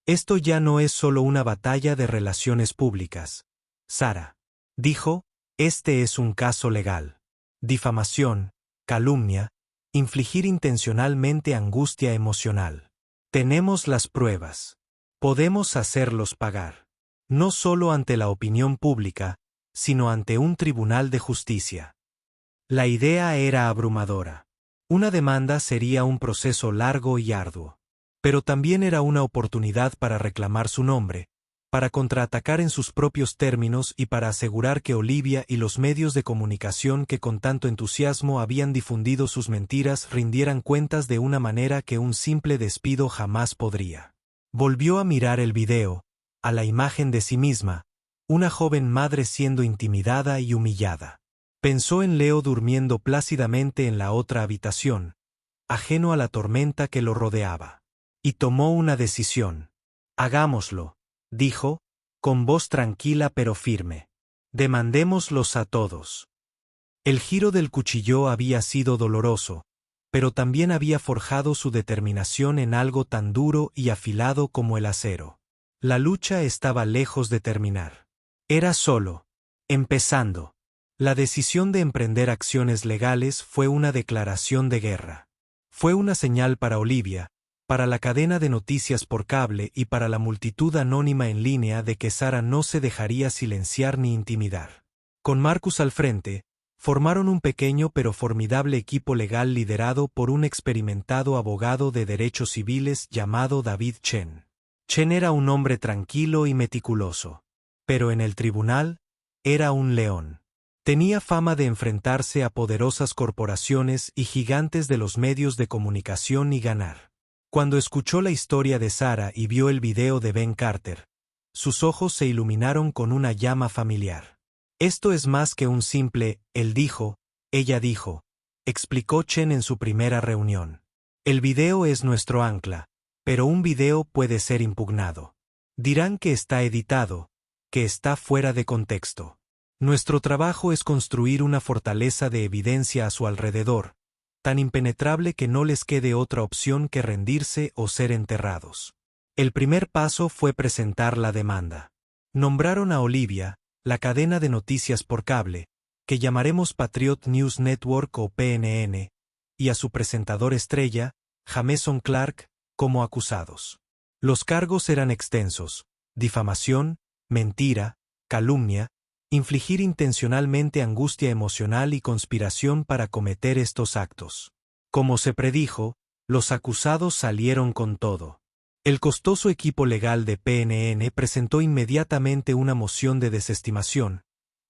Esto ya no es solo una batalla de relaciones públicas. Sara, dijo, este es un caso legal. Difamación, calumnia, infligir intencionalmente angustia emocional. Tenemos las pruebas. Podemos hacerlos pagar. No solo ante la opinión pública, sino ante un tribunal de justicia. La idea era abrumadora. Una demanda sería un proceso largo y arduo. Pero también era una oportunidad para reclamar su nombre, para contraatacar en sus propios términos y para asegurar que Olivia y los medios de comunicación que con tanto entusiasmo habían difundido sus mentiras rindieran cuentas de una manera que un simple despido jamás podría. Volvió a mirar el video, a la imagen de sí misma, una joven madre siendo intimidada y humillada. Pensó en Leo durmiendo plácidamente en la otra habitación, ajeno a la tormenta que lo rodeaba. Y tomó una decisión. Hagámoslo, dijo, con voz tranquila pero firme. Demandémoslos a todos. El giro del cuchillo había sido doloroso, pero también había forjado su determinación en algo tan duro y afilado como el acero. La lucha estaba lejos de terminar. Era solo, empezando. La decisión de emprender acciones legales fue una declaración de guerra. Fue una señal para Olivia, para la cadena de noticias por cable y para la multitud anónima en línea de que Sara no se dejaría silenciar ni intimidar. Con Marcus al frente, formaron un pequeño pero formidable equipo legal liderado por un experimentado abogado de derechos civiles llamado David Chen. Chen era un hombre tranquilo y meticuloso. Pero en el tribunal, era un león. Tenía fama de enfrentarse a poderosas corporaciones y gigantes de los medios de comunicación y ganar. Cuando escuchó la historia de Sarah y vio el video de Ben Carter, sus ojos se iluminaron con una llama familiar. Esto es más que un simple, él dijo, ella dijo, explicó Chen en su primera reunión. El video es nuestro ancla, pero un video puede ser impugnado. Dirán que está editado, que está fuera de contexto. Nuestro trabajo es construir una fortaleza de evidencia a su alrededor, tan impenetrable que no les quede otra opción que rendirse o ser enterrados. El primer paso fue presentar la demanda. Nombraron a Olivia, la cadena de noticias por cable, que llamaremos Patriot News Network o PNN, y a su presentador estrella, Jameson Clark, como acusados. Los cargos eran extensos: difamación, mentira, calumnia, infligir intencionalmente angustia emocional y conspiración para cometer estos actos. Como se predijo, los acusados salieron con todo. El costoso equipo legal de PNN presentó inmediatamente una moción de desestimación,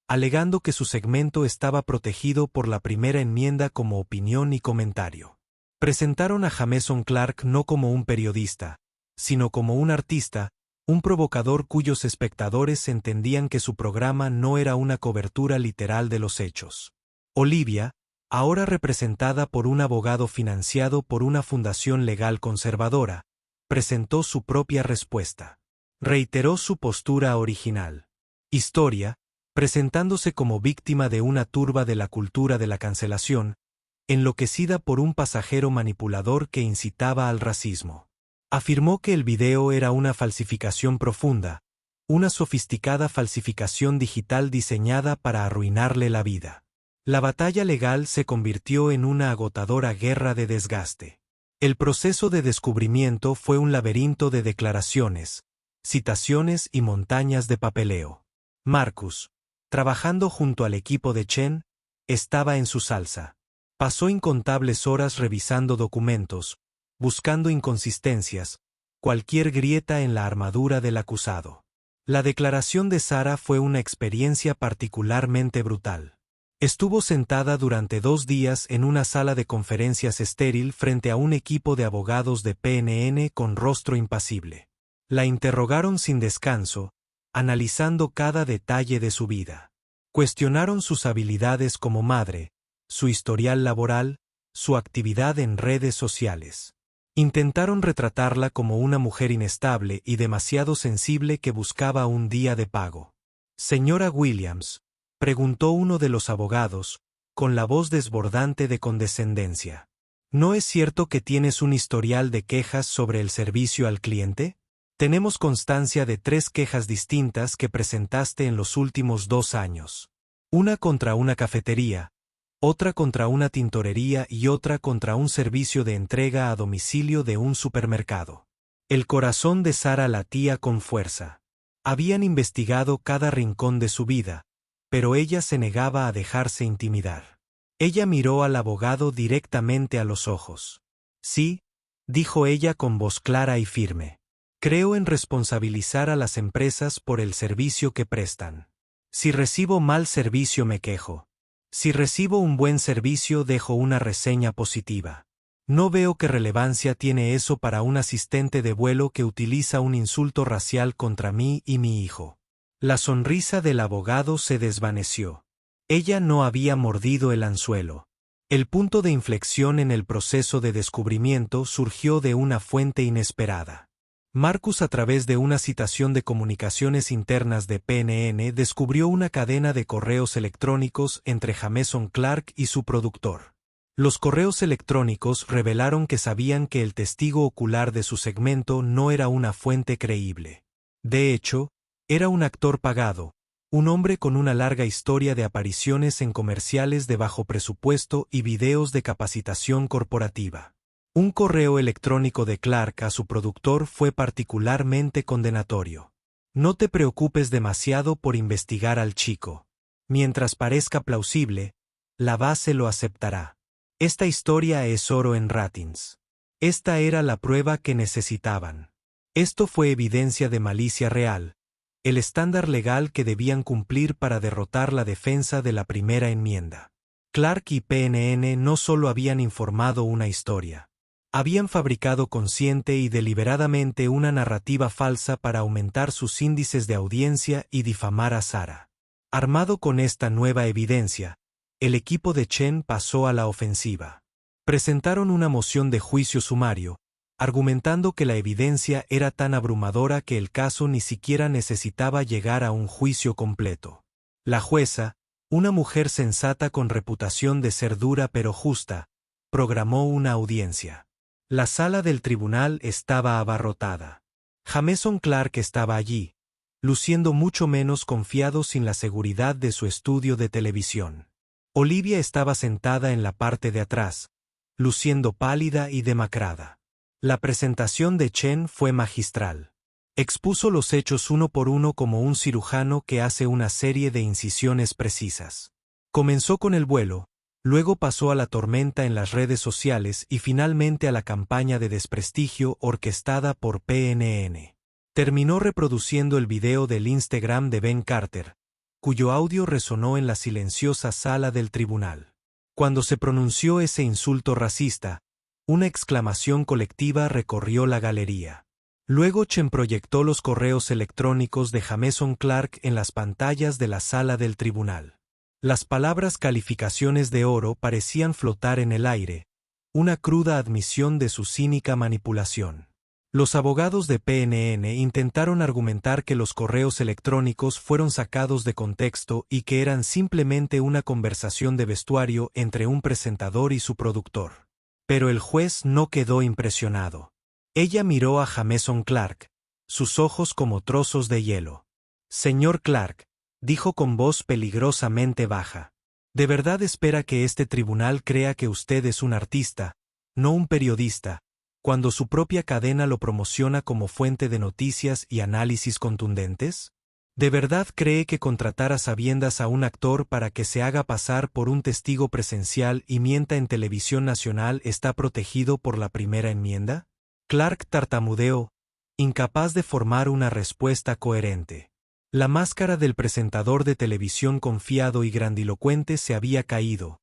alegando que su segmento estaba protegido por la primera enmienda como opinión y comentario. Presentaron a Jameson Clark no como un periodista, sino como un artista, un provocador cuyos espectadores entendían que su programa no era una cobertura literal de los hechos. Olivia, ahora representada por un abogado financiado por una fundación legal conservadora, presentó su propia respuesta. Reiteró su postura original. Historia, presentándose como víctima de una turba de la cultura de la cancelación, enloquecida por un pasajero manipulador que incitaba al racismo. Afirmó que el video era una falsificación profunda, una sofisticada falsificación digital diseñada para arruinarle la vida. La batalla legal se convirtió en una agotadora guerra de desgaste. El proceso de descubrimiento fue un laberinto de declaraciones, citaciones y montañas de papeleo. Marcus, trabajando junto al equipo de Chen, estaba en su salsa. Pasó incontables horas revisando documentos, buscando inconsistencias, cualquier grieta en la armadura del acusado. La declaración de Sarah fue una experiencia particularmente brutal. Estuvo sentada durante 2 días en una sala de conferencias estéril frente a un equipo de abogados de PNN con rostro impasible. La interrogaron sin descanso, analizando cada detalle de su vida. Cuestionaron sus habilidades como madre, su historial laboral, su actividad en redes sociales. Intentaron retratarla como una mujer inestable y demasiado sensible que buscaba un día de pago. Señora Williams, preguntó uno de los abogados, con la voz desbordante de condescendencia. ¿No es cierto que tienes un historial de quejas sobre el servicio al cliente? Tenemos constancia de 3 quejas distintas que presentaste en los últimos 2 años. Una contra una cafetería, otra contra una tintorería y otra contra un servicio de entrega a domicilio de un supermercado. El corazón de Sarah latía con fuerza. Habían investigado cada rincón de su vida, pero ella se negaba a dejarse intimidar. Ella miró al abogado directamente a los ojos. Sí, dijo ella con voz clara y firme. Creo en responsabilizar a las empresas por el servicio que prestan. Si recibo mal servicio me quejo. Si recibo un buen servicio dejo una reseña positiva. No veo qué relevancia tiene eso para un asistente de vuelo que utiliza un insulto racial contra mí y mi hijo. La sonrisa del abogado se desvaneció. Ella no había mordido el anzuelo. El punto de inflexión en el proceso de descubrimiento surgió de una fuente inesperada. Marcus, a través de una citación de comunicaciones internas de PNN, descubrió una cadena de correos electrónicos entre Jameson Clark y su productor. Los correos electrónicos revelaron que sabían que el testigo ocular de su segmento no era una fuente creíble. De hecho, era un actor pagado, un hombre con una larga historia de apariciones en comerciales de bajo presupuesto y videos de capacitación corporativa. Un correo electrónico de Clark a su productor fue particularmente condenatorio. No te preocupes demasiado por investigar al chico. Mientras parezca plausible, la base lo aceptará. Esta historia es oro en ratings. Esta era la prueba que necesitaban. Esto fue evidencia de malicia real, el estándar legal que debían cumplir para derrotar la defensa de la primera enmienda. Clark y PNN no solo habían informado una historia. Habían fabricado consciente y deliberadamente una narrativa falsa para aumentar sus índices de audiencia y difamar a Sara. Armado con esta nueva evidencia, el equipo de Chen pasó a la ofensiva. Presentaron una moción de juicio sumario, argumentando que la evidencia era tan abrumadora que el caso ni siquiera necesitaba llegar a un juicio completo. La jueza, una mujer sensata con reputación de ser dura pero justa, programó una audiencia. La sala del tribunal estaba abarrotada. Jameson Clark estaba allí, luciendo mucho menos confiado sin la seguridad de su estudio de televisión. Olivia estaba sentada en la parte de atrás, luciendo pálida y demacrada. La presentación de Chen fue magistral. Expuso los hechos uno por uno como un cirujano que hace una serie de incisiones precisas. Comenzó con el vuelo, luego pasó a la tormenta en las redes sociales y finalmente a la campaña de desprestigio orquestada por PNN. Terminó reproduciendo el video del Instagram de Ben Carter, cuyo audio resonó en la silenciosa sala del tribunal. Cuando se pronunció ese insulto racista, una exclamación colectiva recorrió la galería. Luego Chen proyectó los correos electrónicos de Jameson Clark en las pantallas de la sala del tribunal. Las palabras calificaciones de oro parecían flotar en el aire, una cruda admisión de su cínica manipulación. Los abogados de PNN intentaron argumentar que los correos electrónicos fueron sacados de contexto y que eran simplemente una conversación de vestuario entre un presentador y su productor. Pero el juez no quedó impresionado. Ella miró a Jameson Clark, sus ojos como trozos de hielo. «Señor Clark», dijo con voz peligrosamente baja, «¿de verdad espera que este tribunal crea que usted es un artista, no un periodista, cuando su propia cadena lo promociona como fuente de noticias y análisis contundentes? ¿De verdad cree que contratar a sabiendas a un actor para que se haga pasar por un testigo presencial y mienta en televisión nacional está protegido por la primera enmienda?» Clark tartamudeó, incapaz de formar una respuesta coherente. La máscara del presentador de televisión confiado y grandilocuente se había caído,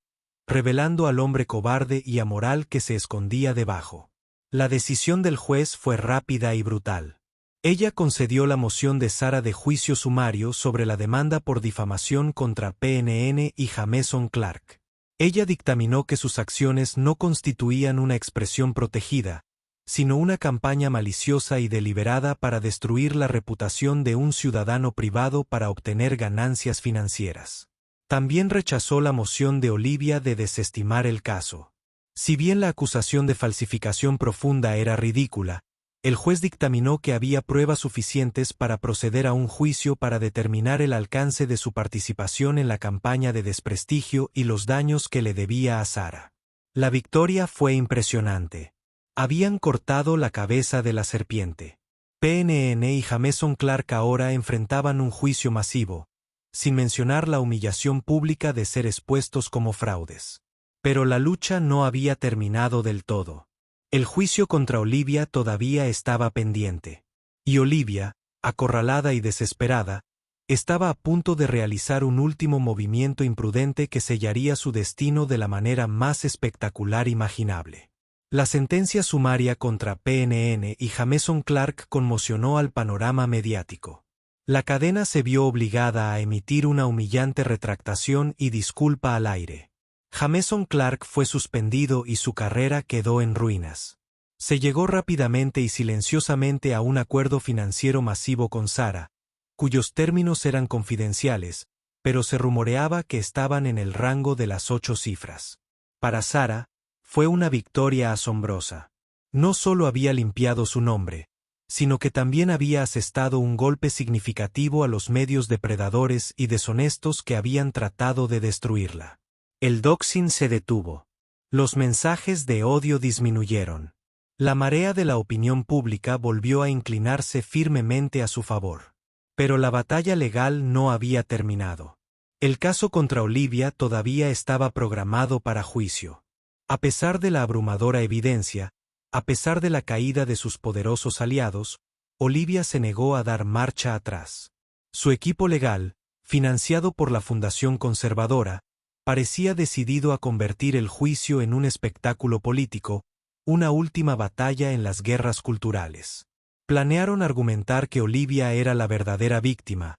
revelando al hombre cobarde y amoral que se escondía debajo. La decisión del juez fue rápida y brutal. Ella concedió la moción de Sara de juicio sumario sobre la demanda por difamación contra PNN y Jameson Clark. Ella dictaminó que sus acciones no constituían una expresión protegida, sino una campaña maliciosa y deliberada para destruir la reputación de un ciudadano privado para obtener ganancias financieras. También rechazó la moción de Olivia de desestimar el caso. Si bien la acusación de falsificación profunda era ridícula, el juez dictaminó que había pruebas suficientes para proceder a un juicio para determinar el alcance de su participación en la campaña de desprestigio y los daños que le debía a Sara. La victoria fue impresionante. Habían cortado la cabeza de la serpiente. PNN y Jameson Clark ahora enfrentaban un juicio masivo, sin mencionar la humillación pública de ser expuestos como fraudes. Pero la lucha no había terminado del todo. El juicio contra Olivia todavía estaba pendiente. Y Olivia, acorralada y desesperada, estaba a punto de realizar un último movimiento imprudente que sellaría su destino de la manera más espectacular imaginable. La sentencia sumaria contra PNN y Jameson Clark conmocionó al panorama mediático. La cadena se vio obligada a emitir una humillante retractación y disculpa al aire. Jameson Clark fue suspendido y su carrera quedó en ruinas. Se llegó rápidamente y silenciosamente a un acuerdo financiero masivo con Sara, cuyos términos eran confidenciales, pero se rumoreaba que estaban en el rango de las 8 cifras. Para Sara, fue una victoria asombrosa. No solo había limpiado su nombre, sino que también había asestado un golpe significativo a los medios depredadores y deshonestos que habían tratado de destruirla. El doxing se detuvo. Los mensajes de odio disminuyeron. La marea de la opinión pública volvió a inclinarse firmemente a su favor. Pero la batalla legal no había terminado. El caso contra Olivia todavía estaba programado para juicio. A pesar de la abrumadora evidencia, a pesar de la caída de sus poderosos aliados, Olivia se negó a dar marcha atrás. Su equipo legal, financiado por la Fundación Conservadora, parecía decidido a convertir el juicio en un espectáculo político, una última batalla en las guerras culturales. Planearon argumentar que Olivia era la verdadera víctima,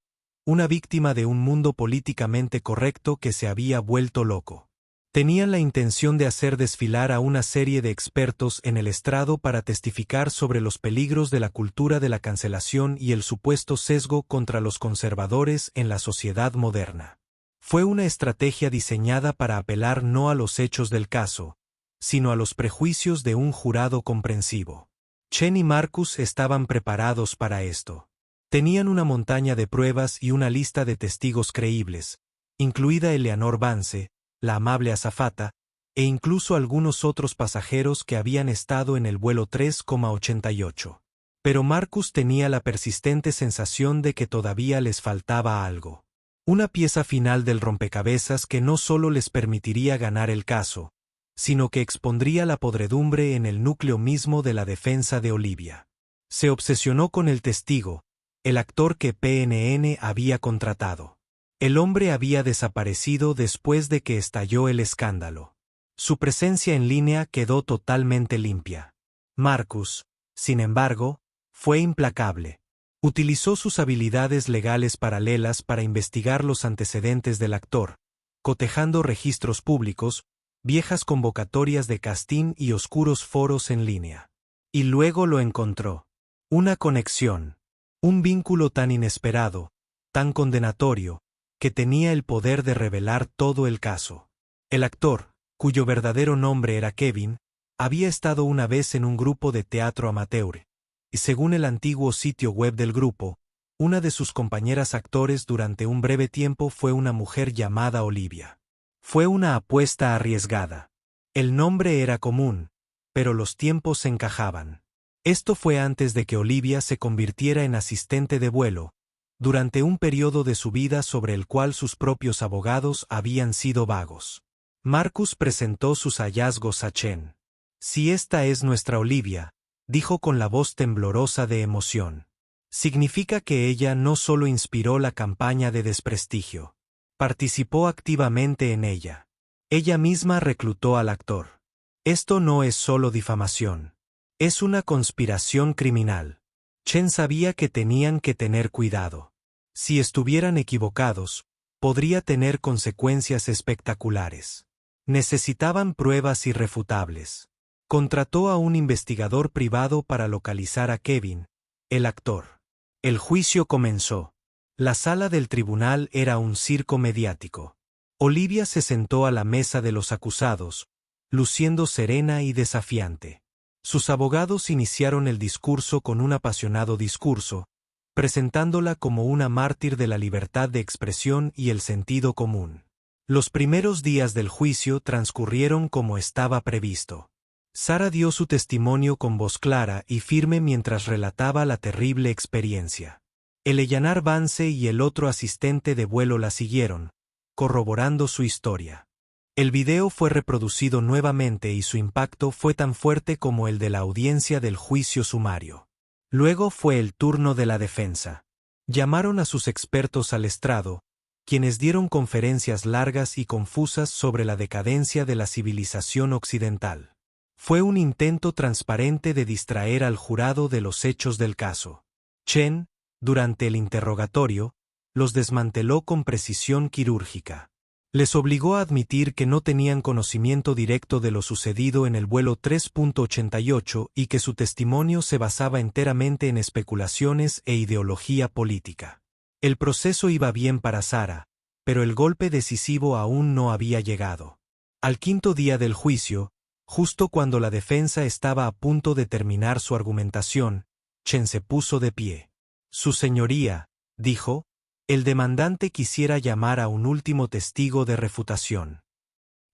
una víctima de un mundo políticamente correcto que se había vuelto loco. Tenían la intención de hacer desfilar a una serie de expertos en el estrado para testificar sobre los peligros de la cultura de la cancelación y el supuesto sesgo contra los conservadores en la sociedad moderna. Fue una estrategia diseñada para apelar no a los hechos del caso, sino a los prejuicios de un jurado comprensivo. Chen y Marcus estaban preparados para esto. Tenían una montaña de pruebas y una lista de testigos creíbles, incluida Eleanor Vance, la amable azafata, e incluso algunos otros pasajeros que habían estado en el vuelo 3,88. Pero Marcus tenía la persistente sensación de que todavía les faltaba algo. Una pieza final del rompecabezas que no solo les permitiría ganar el caso, sino que expondría la podredumbre en el núcleo mismo de la defensa de Olivia. Se obsesionó con el testigo, el actor que PNN había contratado. El hombre había desaparecido después de que estalló el escándalo. Su presencia en línea quedó totalmente limpia. Marcus, sin embargo, fue implacable. Utilizó sus habilidades legales paralelas para investigar los antecedentes del actor, cotejando registros públicos, viejas convocatorias de casting y oscuros foros en línea. Y luego lo encontró. Una conexión. Un vínculo tan inesperado, tan condenatorio, que tenía el poder de revelar todo el caso. El actor, cuyo verdadero nombre era Kevin, había estado una vez en un grupo de teatro amateur, y según el antiguo sitio web del grupo, una de sus compañeras actores durante un breve tiempo fue una mujer llamada Olivia. Fue una apuesta arriesgada. El nombre era común, pero los tiempos se encajaban. Esto fue antes de que Olivia se convirtiera en asistente de vuelo, durante un periodo de su vida sobre el cual sus propios abogados habían sido vagos. Marcus presentó sus hallazgos a Chen. Si esta es nuestra Olivia, dijo con la voz temblorosa de emoción. Significa que ella no solo inspiró la campaña de desprestigio. Participó activamente en ella. Ella misma reclutó al actor. Esto no es solo difamación. Es una conspiración criminal. Chen sabía que tenían que tener cuidado. Si estuvieran equivocados, podría tener consecuencias espectaculares. Necesitaban pruebas irrefutables. Contrató a un investigador privado para localizar a Kevin, el actor. El juicio comenzó. La sala del tribunal era un circo mediático. Olivia se sentó a la mesa de los acusados, luciendo serena y desafiante. Sus abogados iniciaron el discurso con un apasionado discurso, presentándola como una mártir de la libertad de expresión y el sentido común. Los primeros días del juicio transcurrieron como estaba previsto. Sara dio su testimonio con voz clara y firme mientras relataba la terrible experiencia. Eleanor Vance y el otro asistente de vuelo la siguieron, corroborando su historia. El video fue reproducido nuevamente y su impacto fue tan fuerte como el de la audiencia del juicio sumario. Luego fue el turno de la defensa. Llamaron a sus expertos al estrado, quienes dieron conferencias largas y confusas sobre la decadencia de la civilización occidental. Fue un intento transparente de distraer al jurado de los hechos del caso. Chen, durante el interrogatorio, los desmanteló con precisión quirúrgica. Les obligó a admitir que no tenían conocimiento directo de lo sucedido en el vuelo 3,88 y que su testimonio se basaba enteramente en especulaciones e ideología política. El proceso iba bien para Sara, pero el golpe decisivo aún no había llegado. Al quinto día del juicio, justo cuando la defensa estaba a punto de terminar su argumentación, Chen se puso de pie. Su señoría, dijo, el demandante quisiera llamar a un último testigo de refutación.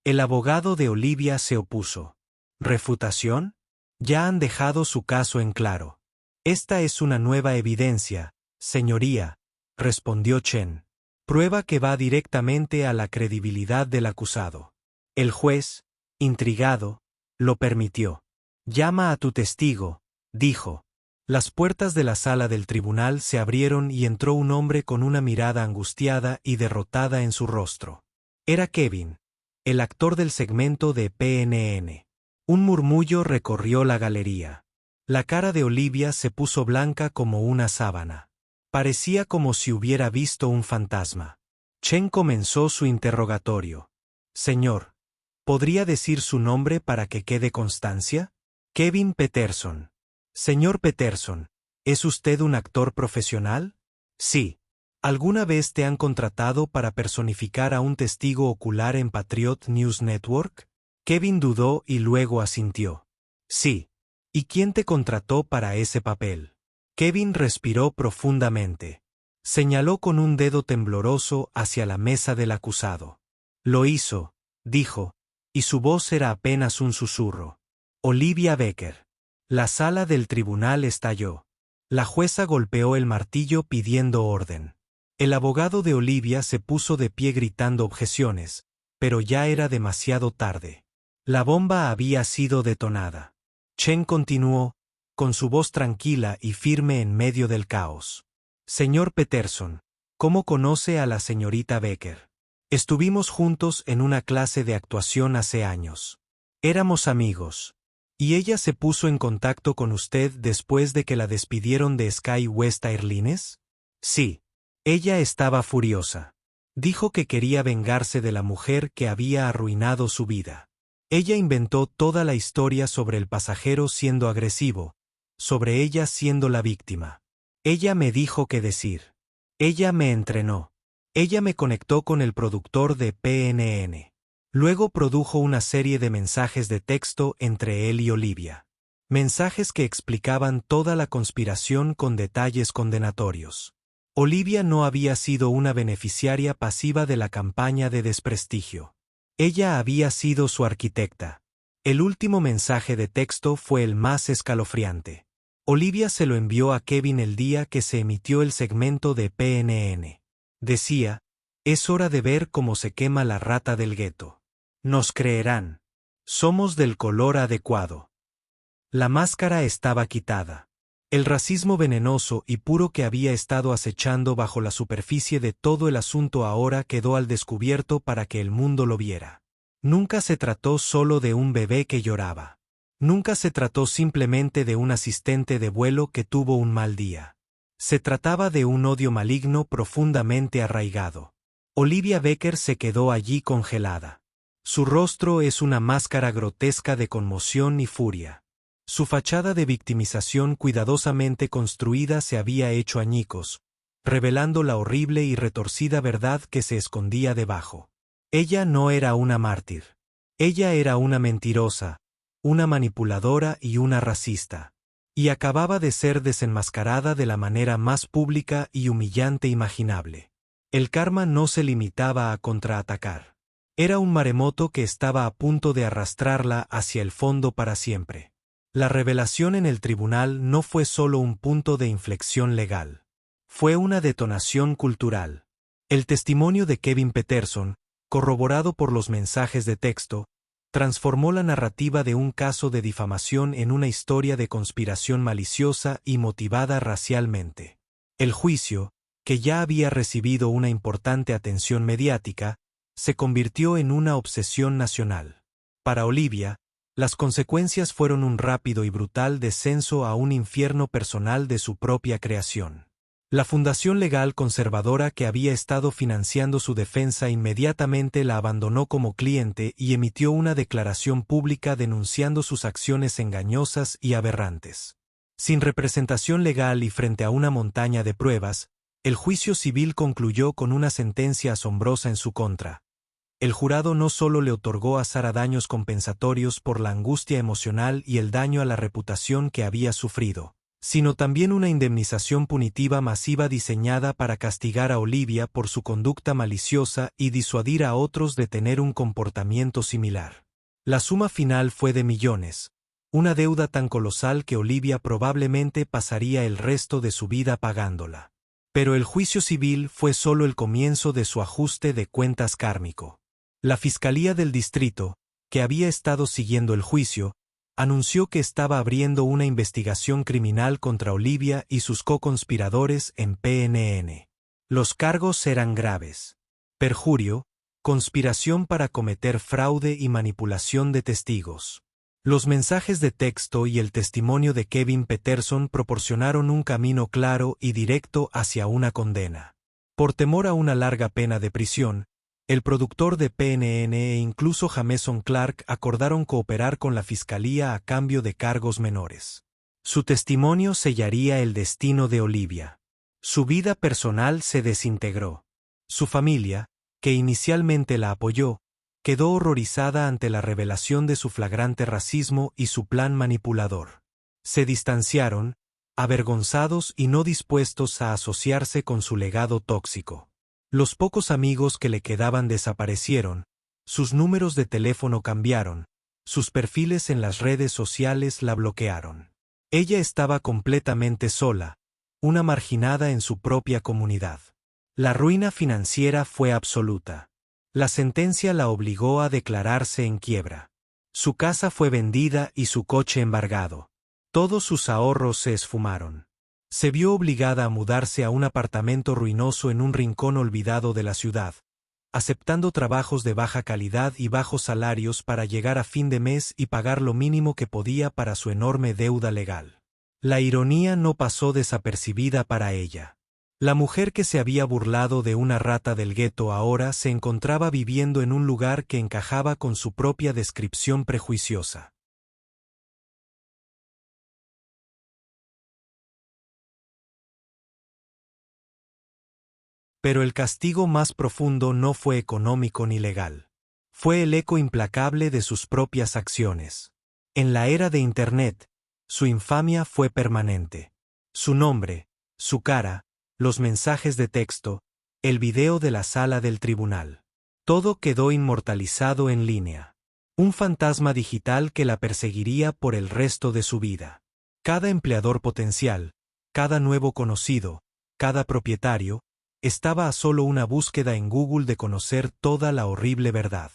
El abogado de Olivia se opuso. ¿Refutación? Ya han dejado su caso en claro. Esta es una nueva evidencia, señoría, respondió Chen. Prueba que va directamente a la credibilidad del acusado. El juez, intrigado, lo permitió. Llama a tu testigo, dijo. Las puertas de la sala del tribunal se abrieron y entró un hombre con una mirada angustiada y derrotada en su rostro. Era Kevin, el actor del segmento de PNN. Un murmullo recorrió la galería. La cara de Olivia se puso blanca como una sábana. Parecía como si hubiera visto un fantasma. Chen comenzó su interrogatorio. Señor, ¿podría decir su nombre para que quede constancia? Kevin Peterson. Señor Peterson, ¿es usted un actor profesional? Sí. ¿Alguna vez te han contratado para personificar a un testigo ocular en Patriot News Network? Kevin dudó y luego asintió. Sí. ¿Y quién te contrató para ese papel? Kevin respiró profundamente. Señaló con un dedo tembloroso hacia la mesa del acusado. Lo hizo, dijo, y su voz era apenas un susurro. Olivia Becker. La sala del tribunal estalló. La jueza golpeó el martillo pidiendo orden. El abogado de Olivia se puso de pie gritando objeciones, pero ya era demasiado tarde. La bomba había sido detonada. Chen continuó, con su voz tranquila y firme en medio del caos. Señor Peterson, ¿cómo conoce a la señorita Becker? Estuvimos juntos en una clase de actuación hace años. Éramos amigos. ¿Y ella se puso en contacto con usted después de que la despidieron de Sky West Airlines? Sí. Ella estaba furiosa. Dijo que quería vengarse de la mujer que había arruinado su vida. Ella inventó toda la historia sobre el pasajero siendo agresivo, sobre ella siendo la víctima. Ella me dijo qué decir. Ella me entrenó. Ella me conectó con el productor de PNN. Luego produjo una serie de mensajes de texto entre él y Olivia. Mensajes que explicaban toda la conspiración con detalles condenatorios. Olivia no había sido una beneficiaria pasiva de la campaña de desprestigio. Ella había sido su arquitecta. El último mensaje de texto fue el más escalofriante. Olivia se lo envió a Kevin el día que se emitió el segmento de PNN. Decía, es hora de ver cómo se quema la rata del gueto. Nos creerán. Somos del color adecuado. La máscara estaba quitada. El racismo venenoso y puro que había estado acechando bajo la superficie de todo el asunto ahora quedó al descubierto para que el mundo lo viera. Nunca se trató solo de un bebé que lloraba. Nunca se trató simplemente de un asistente de vuelo que tuvo un mal día. Se trataba de un odio maligno profundamente arraigado. Olivia Becker se quedó allí congelada. Su rostro es una máscara grotesca de conmoción y furia. Su fachada de victimización cuidadosamente construida se había hecho añicos, revelando la horrible y retorcida verdad que se escondía debajo. Ella no era una mártir. Ella era una mentirosa, una manipuladora y una racista. Y acababa de ser desenmascarada de la manera más pública y humillante imaginable. El karma no se limitaba a contraatacar. Era un maremoto que estaba a punto de arrastrarla hacia el fondo para siempre. La revelación en el tribunal no fue solo un punto de inflexión legal. Fue una detonación cultural. El testimonio de Kevin Peterson, corroborado por los mensajes de texto, transformó la narrativa de un caso de difamación en una historia de conspiración maliciosa y motivada racialmente. El juicio, que ya había recibido una importante atención mediática, se convirtió en una obsesión nacional. Para Olivia, las consecuencias fueron un rápido y brutal descenso a un infierno personal de su propia creación. La fundación legal conservadora que había estado financiando su defensa inmediatamente la abandonó como cliente y emitió una declaración pública denunciando sus acciones engañosas y aberrantes. Sin representación legal y frente a una montaña de pruebas, el juicio civil concluyó con una sentencia asombrosa en su contra. El jurado no solo le otorgó a Sara daños compensatorios por la angustia emocional y el daño a la reputación que había sufrido, sino también una indemnización punitiva masiva diseñada para castigar a Olivia por su conducta maliciosa y disuadir a otros de tener un comportamiento similar. La suma final fue de millones, una deuda tan colosal que Olivia probablemente pasaría el resto de su vida pagándola. Pero el juicio civil fue solo el comienzo de su ajuste de cuentas kármico. La Fiscalía del Distrito, que había estado siguiendo el juicio, anunció que estaba abriendo una investigación criminal contra Olivia y sus co-conspiradores en PNN. Los cargos eran graves: perjurio, conspiración para cometer fraude y manipulación de testigos. Los mensajes de texto y el testimonio de Kevin Peterson proporcionaron un camino claro y directo hacia una condena. Por temor a una larga pena de prisión, el productor de PNN e incluso Jameson Clark acordaron cooperar con la fiscalía a cambio de cargos menores. Su testimonio sellaría el destino de Olivia. Su vida personal se desintegró. Su familia, que inicialmente la apoyó, quedó horrorizada ante la revelación de su flagrante racismo y su plan manipulador. Se distanciaron, avergonzados y no dispuestos a asociarse con su legado tóxico. Los pocos amigos que le quedaban desaparecieron, sus números de teléfono cambiaron, sus perfiles en las redes sociales la bloquearon. Ella estaba completamente sola, una marginada en su propia comunidad. La ruina financiera fue absoluta. La sentencia la obligó a declararse en quiebra. Su casa fue vendida y su coche embargado. Todos sus ahorros se esfumaron. Se vio obligada a mudarse a un apartamento ruinoso en un rincón olvidado de la ciudad, aceptando trabajos de baja calidad y bajos salarios para llegar a fin de mes y pagar lo mínimo que podía para su enorme deuda legal. La ironía no pasó desapercibida para ella. La mujer que se había burlado de una rata del gueto ahora se encontraba viviendo en un lugar que encajaba con su propia descripción prejuiciosa. Pero el castigo más profundo no fue económico ni legal. Fue el eco implacable de sus propias acciones. En la era de Internet, su infamia fue permanente. Su nombre, su cara, los mensajes de texto, el video de la sala del tribunal. Todo quedó inmortalizado en línea. Un fantasma digital que la perseguiría por el resto de su vida. Cada empleador potencial, cada nuevo conocido, cada propietario, estaba a solo una búsqueda en Google de conocer toda la horrible verdad.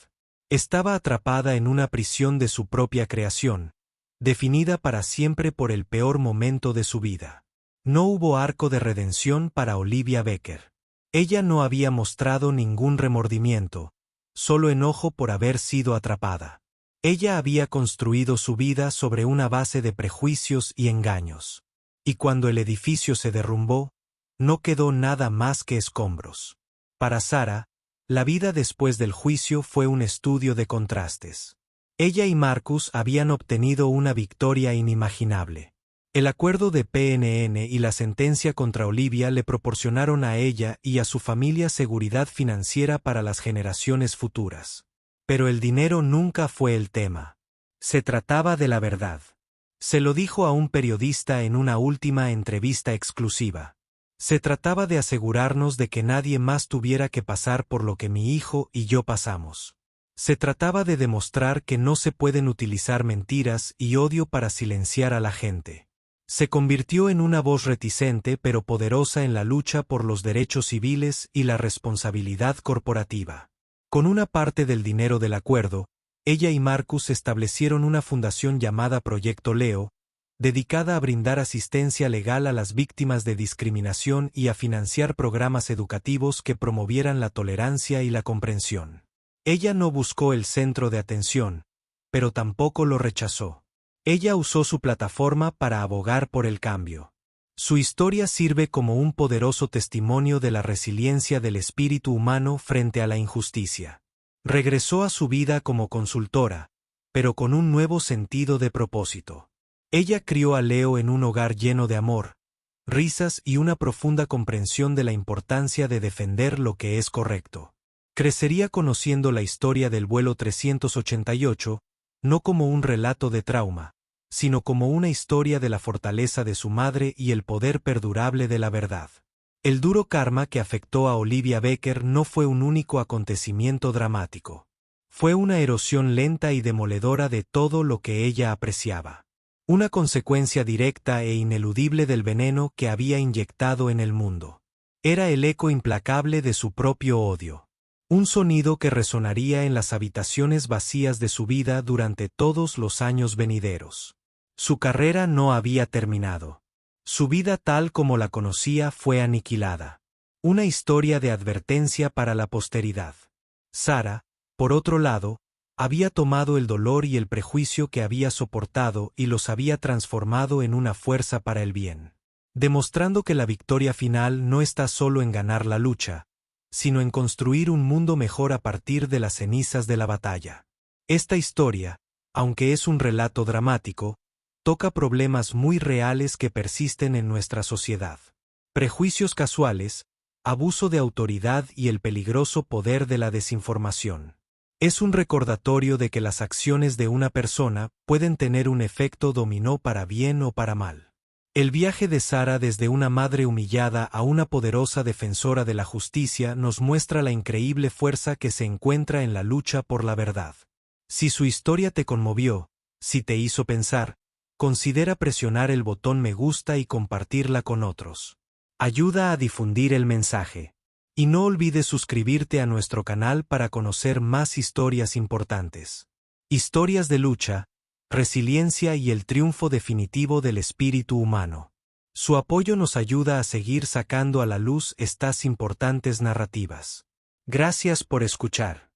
Estaba atrapada en una prisión de su propia creación, definida para siempre por el peor momento de su vida. No hubo arco de redención para Olivia Becker. Ella no había mostrado ningún remordimiento, solo enojo por haber sido atrapada. Ella había construido su vida sobre una base de prejuicios y engaños. Y cuando el edificio se derrumbó, no quedó nada más que escombros. Para Sarah, la vida después del juicio fue un estudio de contrastes. Ella y Marcus habían obtenido una victoria inimaginable. El acuerdo de PNN y la sentencia contra Olivia le proporcionaron a ella y a su familia seguridad financiera para las generaciones futuras. Pero el dinero nunca fue el tema. Se trataba de la verdad. Se lo dijo a un periodista en una última entrevista exclusiva. Se trataba de asegurarnos de que nadie más tuviera que pasar por lo que mi hijo y yo pasamos. Se trataba de demostrar que no se pueden utilizar mentiras y odio para silenciar a la gente. Se convirtió en una voz reticente pero poderosa en la lucha por los derechos civiles y la responsabilidad corporativa. Con una parte del dinero del acuerdo, ella y Marcus establecieron una fundación llamada Proyecto Leo, dedicada a brindar asistencia legal a las víctimas de discriminación y a financiar programas educativos que promovieran la tolerancia y la comprensión. Ella no buscó el centro de atención, pero tampoco lo rechazó. Ella usó su plataforma para abogar por el cambio. Su historia sirve como un poderoso testimonio de la resiliencia del espíritu humano frente a la injusticia. Regresó a su vida como consultora, pero con un nuevo sentido de propósito. Ella crió a Leo en un hogar lleno de amor, risas y una profunda comprensión de la importancia de defender lo que es correcto. Crecería conociendo la historia del vuelo 388, no como un relato de trauma, sino como una historia de la fortaleza de su madre y el poder perdurable de la verdad. El duro karma que afectó a Olivia Becker no fue un único acontecimiento dramático. Fue una erosión lenta y demoledora de todo lo que ella apreciaba. Una consecuencia directa e ineludible del veneno que había inyectado en el mundo. Era el eco implacable de su propio odio. Un sonido que resonaría en las habitaciones vacías de su vida durante todos los años venideros. Su carrera no había terminado. Su vida tal como la conocía fue aniquilada. Una historia de advertencia para la posteridad. Sara, por otro lado, había tomado el dolor y el prejuicio que había soportado y los había transformado en una fuerza para el bien, demostrando que la victoria final no está solo en ganar la lucha, sino en construir un mundo mejor a partir de las cenizas de la batalla. Esta historia, aunque es un relato dramático, toca problemas muy reales que persisten en nuestra sociedad. Prejuicios casuales, abuso de autoridad y el peligroso poder de la desinformación. Es un recordatorio de que las acciones de una persona pueden tener un efecto dominó para bien o para mal. El viaje de Sara desde una madre humillada a una poderosa defensora de la justicia nos muestra la increíble fuerza que se encuentra en la lucha por la verdad. Si su historia te conmovió, si te hizo pensar, considera presionar el botón me gusta y compartirla con otros. Ayuda a difundir el mensaje. Y no olvides suscribirte a nuestro canal para conocer más historias importantes. Historias de lucha, resiliencia y el triunfo definitivo del espíritu humano. Su apoyo nos ayuda a seguir sacando a la luz estas importantes narrativas. Gracias por escuchar.